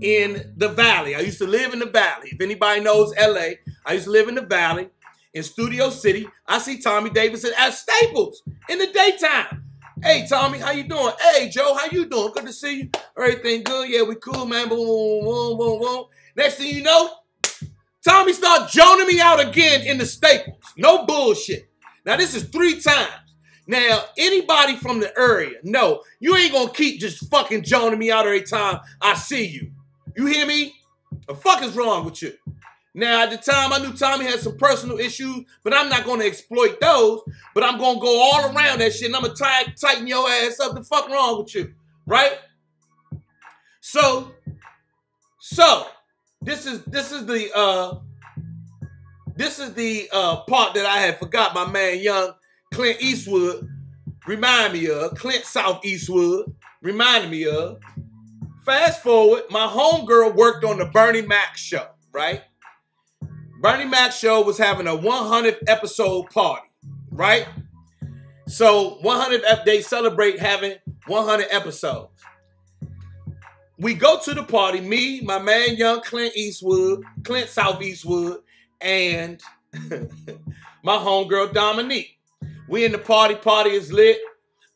in the Valley. I used to live in the Valley. If anybody knows LA, I used to live in the Valley in Studio City. I see Tommy Davidson at Staples in the daytime. Hey, Tommy, how you doing? Hey, Joe, how you doing? Good to see you. Everything good? Yeah, we cool, man. Boom, boom, boom, boom, boom. Next thing you know, Tommy started joning me out again in the Staples. No bullshit. Now, this is 3 times. Now, anybody from the area, no, you ain't gonna keep just fucking joning me out every time I see you. You hear me? The fuck is wrong with you? Now, at the time, I knew Tommy had some personal issues, but I'm not gonna exploit those, but I'm gonna go all around that shit, and I'm gonna tighten your ass up. The fuck wrong with you, right? So, this is the part that I had forgot my man young Clint Eastwood reminded me of. Clint South Eastwood reminded me of. Fast forward, my homegirl worked on the Bernie Mac show, right? Bernie Mac show was having a 100th episode party, right? So 100th, they celebrate having 100 episodes. We go to the party, me, my man young Clint South Eastwood, and my homegirl Dominique. We in the party is lit.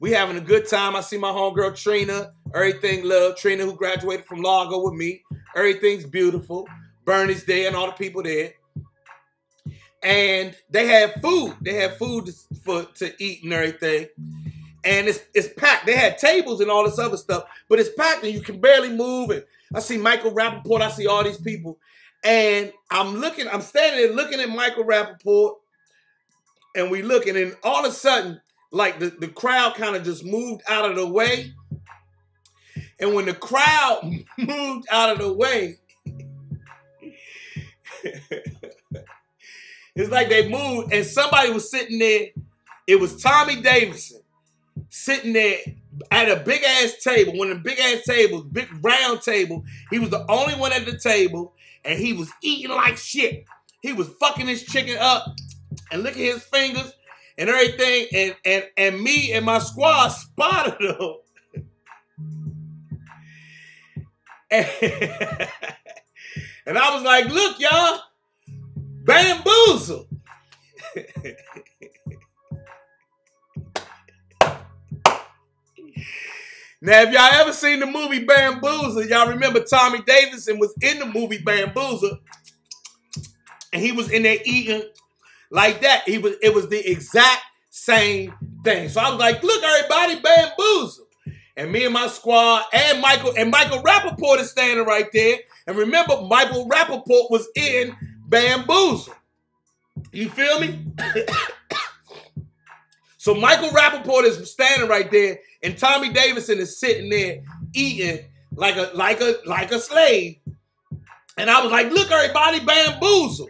We having a good time. I see my homegirl Trynna. Everything love. Trynna, who graduated from Largo with me. Everything's beautiful. Bernie's there and all the people there. And they had food. They had food to eat and everything. And it's packed. They had tables and all this other stuff. But it's packed and you can barely move. And I see Michael Rappaport. I see all these people. And I'm standing there looking at Michael Rappaport. And we looking, and all of a sudden, like the crowd kind of just moved out of the way. And when the crowd moved out of the way, it's like they moved, and somebody was sitting there. It was Tommy Davidson sitting there at a big ass table, one of the big ass tables, big round table. He was the only one at the table, and he was eating like shit. He was fucking his chicken up. And look at his fingers and everything. And me and my squad spotted him. And I was like, look, y'all, bamboozle. Now, if y'all ever seen the movie Bamboozle, y'all remember Tommy Davidson was in the movie Bamboozle, and he was in there eating like that. It was the exact same thing. So I was like, look, everybody, Bamboozle. And me and my squad and Michael Rappaport is standing right there. And remember, Michael Rappaport was in Bamboozle. You feel me? So Michael Rappaport is standing right there, and Tommy Davidson is sitting there eating like a slave. And I was like, look, everybody, Bamboozle.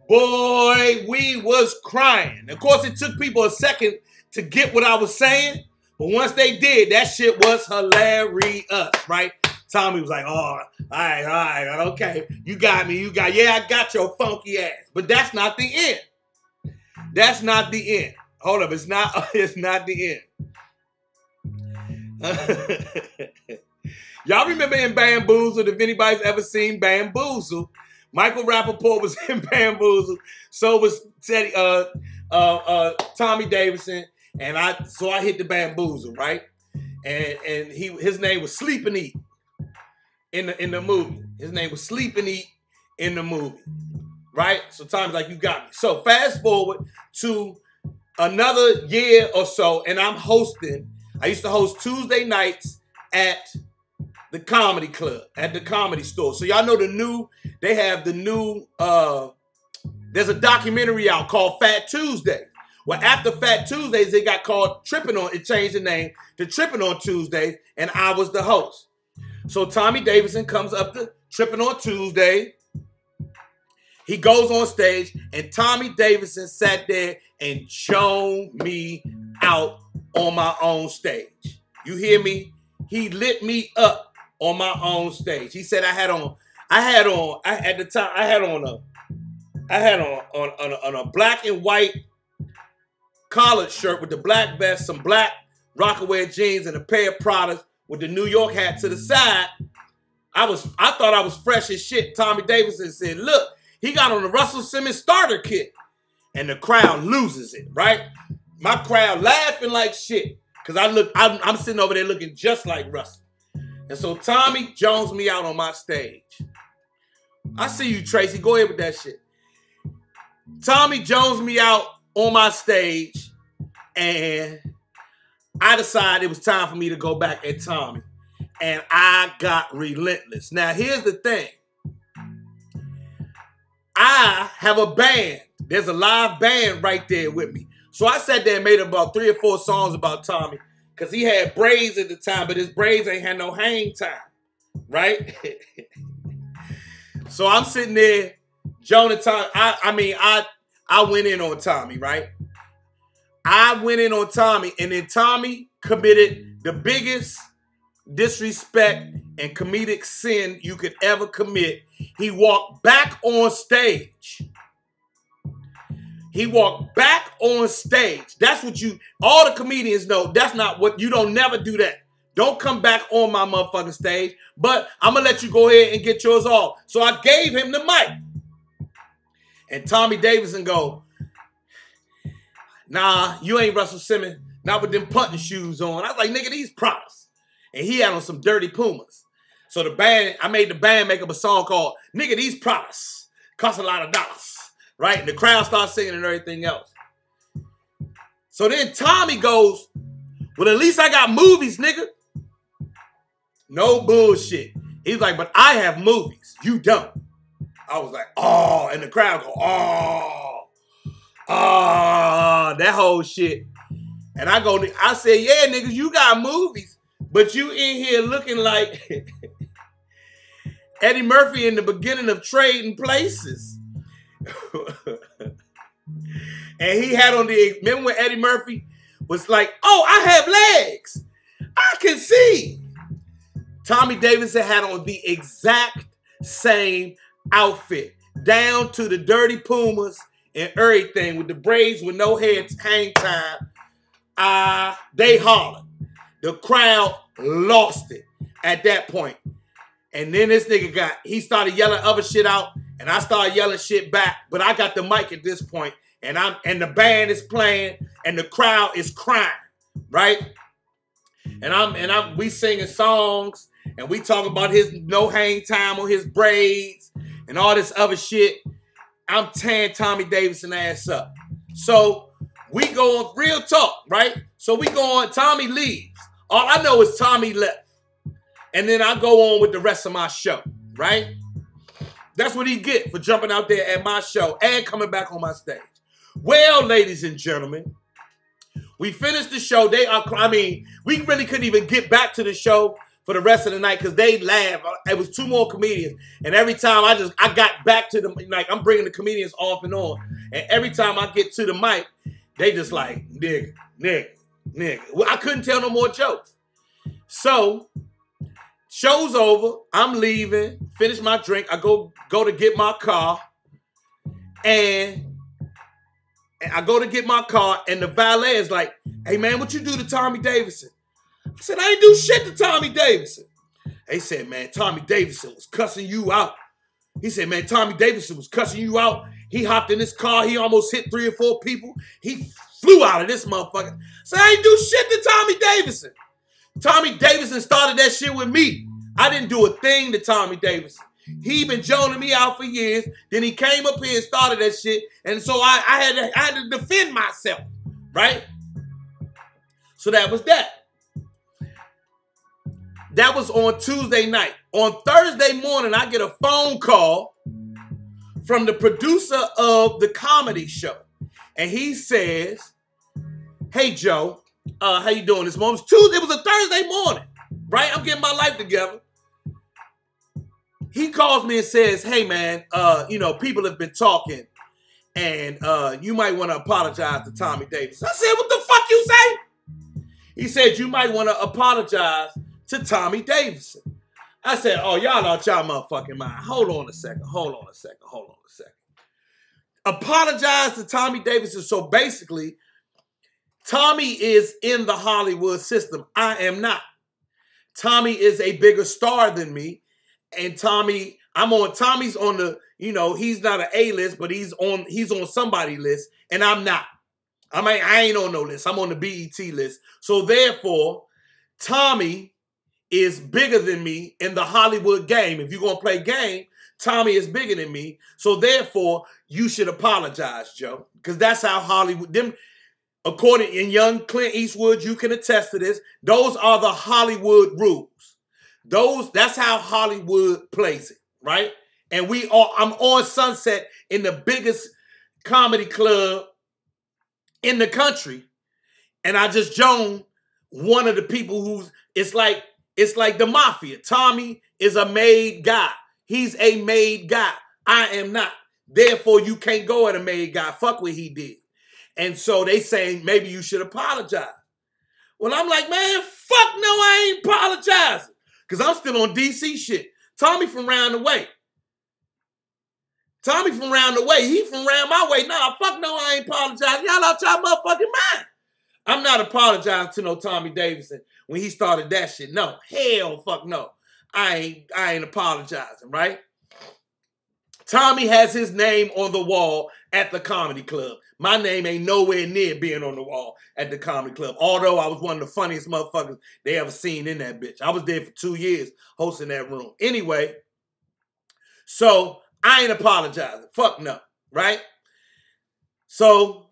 Boy, we was crying. Of course, it took people a second to get what I was saying, but once they did, that shit was hilarious, right? Tommy was like, oh, all right, okay. You got me, yeah, I got your funky ass. But that's not the end. That's not the end. Hold up, it's not the end. Y'all remember in Bamboozle, if anybody's ever seen Bamboozle, Michael Rappaport was in Bamboozle, so was Tommy Davidson, and I hit the Bamboozle, right? And his name was Sleep and Eat in the movie. His name was Sleep and Eat in the movie, right? So Tommy's like, you got me. So fast forward to another year or so, and I'm hosting. I used to host Tuesday nights at the comedy club, at the Comedy Store. So y'all know they have the new, there's a documentary out called Fat Tuesday. Well, after Fat Tuesdays, they got called Tripping On, it changed the name to Tripping On Tuesdays, and I was the host. So Tommy Davidson comes up to Tripping On Tuesday. He goes on stage, and Tommy Davidson sat there and showed me out on my own stage. You hear me? He lit me up on my own stage. He said I had on a black and white collared shirt with the black vest, some black Rockaway jeans, and a pair of Pradas with the New York hat to the side. I thought I was fresh as shit. Tommy Davidson said, look, he got on the Russell Simmons starter kit. And the crowd loses it, right? My crowd laughing like shit. Because I'm sitting over there looking just like Russell. And so Tommy Jones me out on my stage. I see you, Tracy. Go ahead with that shit. Tommy Jones me out on my stage. And I decided it was time for me to go back at Tommy. And I got relentless. Now, here's the thing. I have a band. There's a live band right there with me. So I sat there and made about 3 or 4 songs about Tommy because he had braids at the time, but his braids ain't had no hang time, right? So I'm sitting there, Jonathan. I went in on Tommy, right? I went in on Tommy, and then Tommy committed the biggest disrespect and comedic sin you could ever commit. He walked back on stage. He walked back on stage. That's what all the comedians know. That's not what, you don't never do that. Don't come back on my motherfucking stage, but I'm going to let you go ahead and get yours off. So I gave him the mic. And Tommy Davidson go, nah, you ain't Russell Simmons, not with them punting shoes on. I was like, nigga, these props. And he had on some dirty Pumas. So I made the band make up a song called Nigga, These Props Cost a Lot of Dollars. Right? And the crowd starts singing and everything else. So then Tommy goes, well, at least I got movies, nigga. No bullshit. He's like, but I have movies. You don't. I was like, oh. And the crowd go, oh. Oh, that whole shit. And I said, yeah, niggas, you got movies. But you in here looking like Eddie Murphy in the beginning of Trading Places. And he had on remember when Eddie Murphy was like, oh, I have legs. I can see. Tommy Davidson had on the exact same outfit, down to the dirty Pumas and everything, with the braids with no hang time. They hollered. The crowd lost it at that point. And then this nigga he started yelling other shit out, and I started yelling shit back. But I got the mic at this point, and the band is playing, and the crowd is crying, right? And we singing songs, and we talk about his no hang time on his braids and all this other shit. I'm tearing Tommy Davidson ass up. So we go on real talk, right? So we go on, Tommy leaves. All I know is Tommy left. And then I go on with the rest of my show, right? That's what he get for jumping out there at my show and coming back on my stage. Well, ladies and gentlemen, we finished the show. We really couldn't even get back to the show for the rest of the night because they laughed. It was 2 more comedians. And every time I got back to I'm bringing the comedians off and on. And every time I get to the mic, they just like, nigga. Well, I couldn't tell no more jokes. So, show's over. I'm leaving. Finish my drink. I go to get my car. And I go to get my car. And the valet is like, hey, man, what you do to Tommy Davidson? I said, I ain't do shit to Tommy Davidson. They said, man, Tommy Davidson was cussing you out. He said, man, Tommy Davidson was cussing you out. He hopped in this car. He almost hit 3 or 4 people. He flew out of this motherfucker. I said, I ain't do shit to Tommy Davidson. Tommy Davidson started that shit with me. I didn't do a thing to Tommy Davidson. He been joning me out for years. Then he came up here and started that shit. And so I had to defend myself, right? So that was that. That was on Tuesday night. On Thursday morning, I get a phone call from the producer of the comedy show. And he says, hey, Joe, how you doing this morning? It was a Thursday morning, right? I'm getting my life together. He calls me and says, hey, man, people have been talking, and you might want to apologize to Tommy Davidson. I said, what the fuck you say? He said, you might want to apologize to Tommy Davidson. I said, oh, y'all out y'all motherfucking mind. Hold on a second. Apologize to Tommy Davidson. So basically, Tommy is in the Hollywood system. I am not. Tommy is a bigger star than me. And Tommy's on the, he's not an A-list, but he's on somebody's list, and I'm not. I ain't on no list. I'm on the BET list. So therefore, Tommy is bigger than me in the Hollywood game. If you're going to play game, Tommy is bigger than me. So therefore, you should apologize, Joe. Because that's how Hollywood, according in young Clint Eastwood, you can attest to this. Those are the Hollywood rules. That's how Hollywood plays it, right? And I'm on Sunset in the biggest comedy club in the country. And I just joined one of the people it's like the mafia. Tommy is a made guy. He's a made guy. I am not. Therefore, you can't go at a made guy. Fuck what he did. And so they saying maybe you should apologize. Well, I'm like, man, fuck no, I ain't apologizing. Because I'm still on DC shit. Tommy from round the way. He from round my way. Nah, fuck no, I ain't apologizing. Y'all out y'all motherfucking mind. I'm not apologizing to no Tommy Davidson when he started that shit. No, hell fuck no. I ain't apologizing, right? Tommy has his name on the wall at the comedy club. My name ain't nowhere near being on the wall at the comedy club. Although I was one of the funniest motherfuckers they ever seen in that bitch. I was there for 2 years hosting that room. Anyway, so I ain't apologizing. Fuck no, right? So,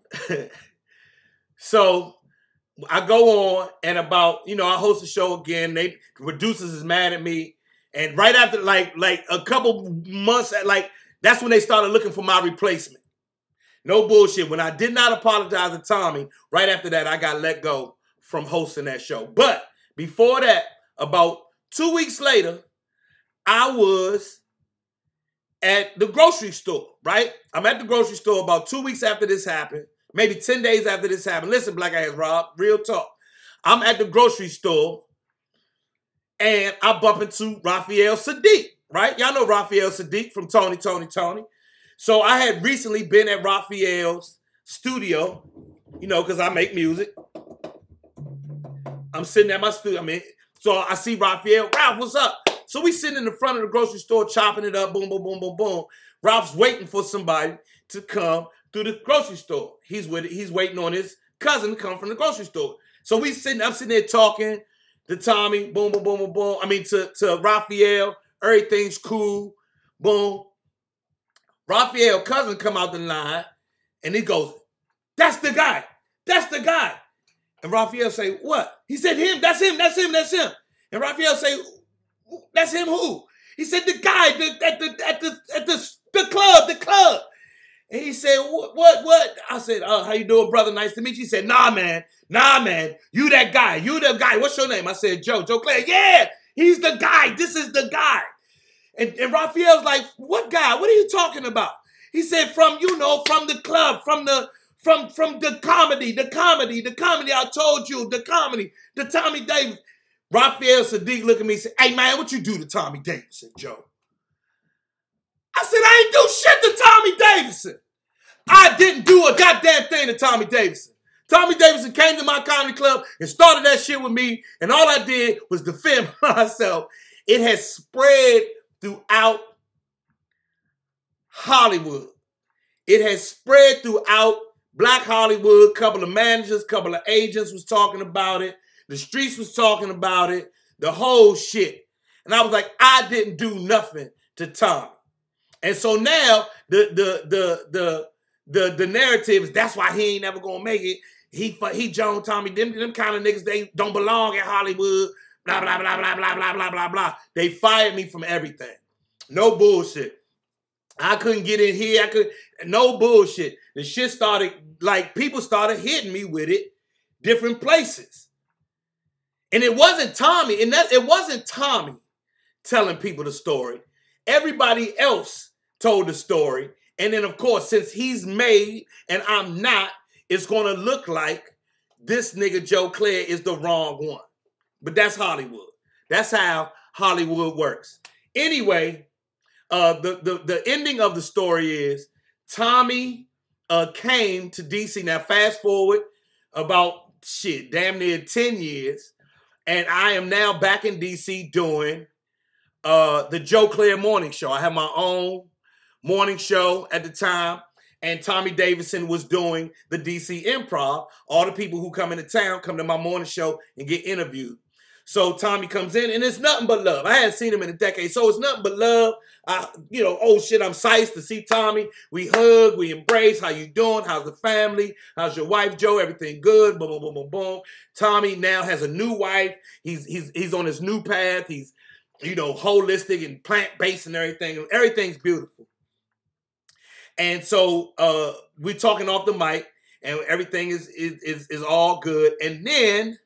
I go on and about, I host the show again. The producers is mad at me. And right after, like a couple months, that's when they started looking for my replacement. No bullshit. When I did not apologize to Tommy, right after that, I got let go from hosting that show. But before that, about 2 weeks later, I was at the grocery store, right? I'm at the grocery store about 2 weeks after this happened, maybe 10 days after this happened. Listen, Black Ass Rob, real talk. I'm at the grocery store, and I bump into Raphael Sadiq, right? Y'all know Raphael Sadiq from Tony. So I had recently been at Raphael's studio, because I make music. I'm sitting at my studio. So I see Raphael. Ralph, what's up? So we sitting in the front of the grocery store chopping it up, boom, boom, boom, boom, boom. Ralph's waiting for somebody to come through the grocery store. He's waiting on his cousin to come from the grocery store. So I'm sitting there talking to Tommy, boom, boom, boom, boom, boom. I mean to Raphael, everything's cool, boom. Raphael cousin come out the line and he goes, "That's the guy. That's the guy." And Raphael say, "What?" He said, "Him. That's him. That's him. That's him." And Raphael say, "That's him who?" He said, "The guy at the club." And he said, "What?" I said, "How you doing, brother? Nice to meet you." He said, Nah, man. You that guy. You the guy. What's your name?" I said, Joe Clair. "Yeah, he's the guy. This is the guy." And Raphael's like, "What guy? What are you talking about?" He said, from the club, from the comedy. I told you, the comedy, the Tommy Davidson. Raphael Sadiq looked at me and said, "Hey, man, what you do to Tommy Davidson, Joe?" I said, "I ain't do shit to Tommy Davidson. I didn't do a goddamn thing to Tommy Davidson. Tommy Davidson came to my comedy club and started that shit with me, and all I did was defend myself." It has spread throughout Hollywood. It has spread throughout Black Hollywood. Couple of managers, couple of agents was talking about it. The streets was talking about it. The whole shit. And I was like, I didn't do nothing to Tommy. And so now the narrative is that's why he ain't never gonna make it. He Joan Tommy, them kind of niggas, they don't belong in Hollywood. Blah, blah, blah, blah, blah, blah, blah, blah, blah. They fired me from everything. No bullshit. I couldn't get in here. No bullshit. The shit started, like, people started hitting me with it different places. And it wasn't Tommy, it wasn't Tommy telling people the story. Everybody else told the story. And then, of course, since he's made and I'm not, it's going to look like this nigga Joe Clair is the wrong one. But that's Hollywood. That's how Hollywood works. Anyway, the ending of the story is Tommy came to DC. Now, fast forward about, damn near 10 years. And I am now back in DC doing the Joe Clair morning show. I have my own morning show at the time. And Tommy Davidson was doing the DC Improv. All the people who come into town come to my morning show and get interviewed. So Tommy comes in, and it's nothing but love. I hadn't seen him in a decade, so it's nothing but love. Oh shit, I'm psyched to see Tommy. We hug, we embrace. How you doing? How's the family? How's your wife, Joe? Everything good? Boom, boom, boom, boom, boom. Tommy now has a new wife. He's on his new path. He's, holistic and plant-based and everything. Everything's beautiful. And so we're talking off the mic, and everything is all good. And then,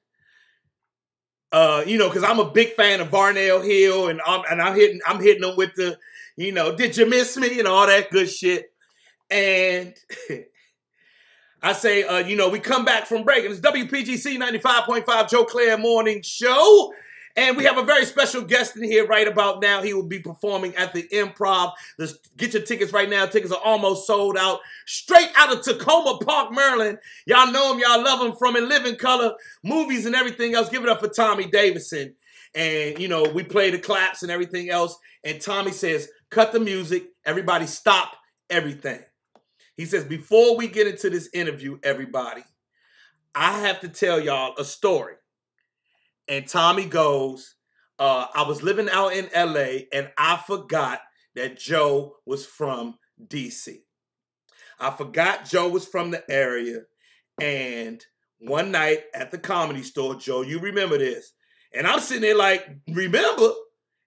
because I'm a big fan of Varnell Hill, and I'm hitting them with the, did you miss me, and all that good shit. And I say, we come back from break, and it's WPGC 95.5 Joe Clair Morning Show. And we have a very special guest in here right about now. He will be performing at the Improv. Get your tickets right now. Tickets are almost sold out. Straight out of Tacoma Park, Maryland. Y'all know him. Y'all love him from In Living Color, movies and everything else. Give it up for Tommy Davidson. And, we play the claps and everything else. And Tommy says, cut the music. Everybody stop everything. He says, before we get into this interview, everybody, I have to tell y'all a story. And Tommy goes, I was living out in LA and I forgot that Joe was from DC. I forgot Joe was from the area. And one night at the Comedy Store, Joe, you remember this. And I'm sitting there like, remember?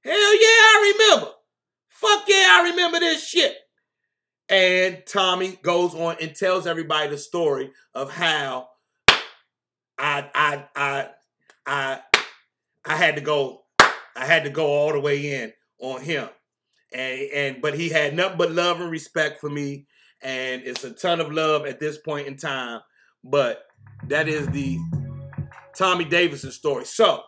Hell yeah, I remember. Fuck yeah, I remember this shit. And Tommy goes on and tells everybody the story of how I had to go all the way in on him. But he had nothing but love and respect for me. And it's a ton of love at this point in time. But that is the Tommy Davidson story. So,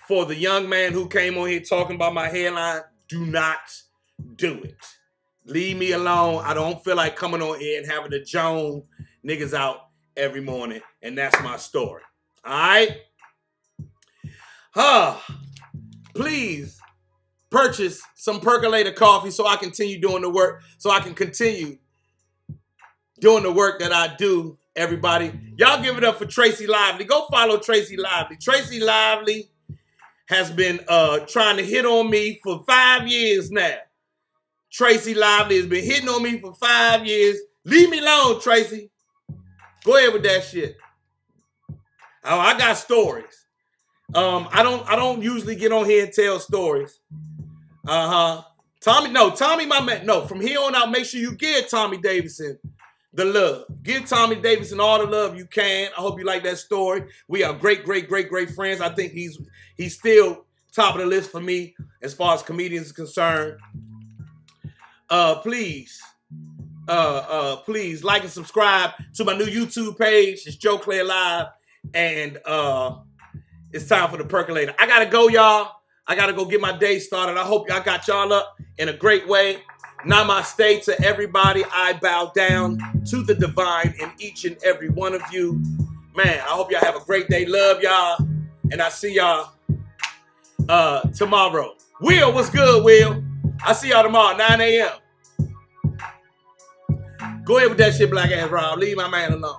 for the young man who came on here talking about my hairline, do not do it. Leave me alone. I don't feel like coming on here and having the Joan niggas out every morning. And that's my story. All right? Please purchase some percolator coffee so I continue doing the work, so I can continue doing the work that I do, everybody. Y'all give it up for Tracy Lively. Go follow Tracy Lively. Tracy Lively has been trying to hit on me for 5 years now. Tracy Lively has been hitting on me for 5 years. Leave me alone, Tracy. Go ahead with that shit. Oh, I got stories. I don't usually get on here and tell stories. Tommy, my man. No, from here on out, make sure you give Tommy Davidson the love. Give Tommy Davidson all the love you can. I hope you like that story. We are great friends. I think he's still top of the list for me as far as comedians is concerned. Please like and subscribe to my new YouTube page. It's Joe Clair Live, and it's time for the percolator. I gotta go, y'all. I gotta go get my day started. I hope y'all got y'all up in a great way. Namaste to everybody. I bow down to the divine in each and every one of you. Man, I hope y'all have a great day. Love y'all, and I see y'all tomorrow. Will, what's good, Will? I see y'all tomorrow, 9 a.m. Go ahead with that shit, black ass Rob. Leave my man alone.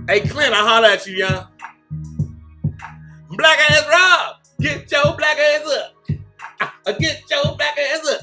Hey, Clint, I holler at you, young. Black ass Rob, get your black ass up. Get your black ass up.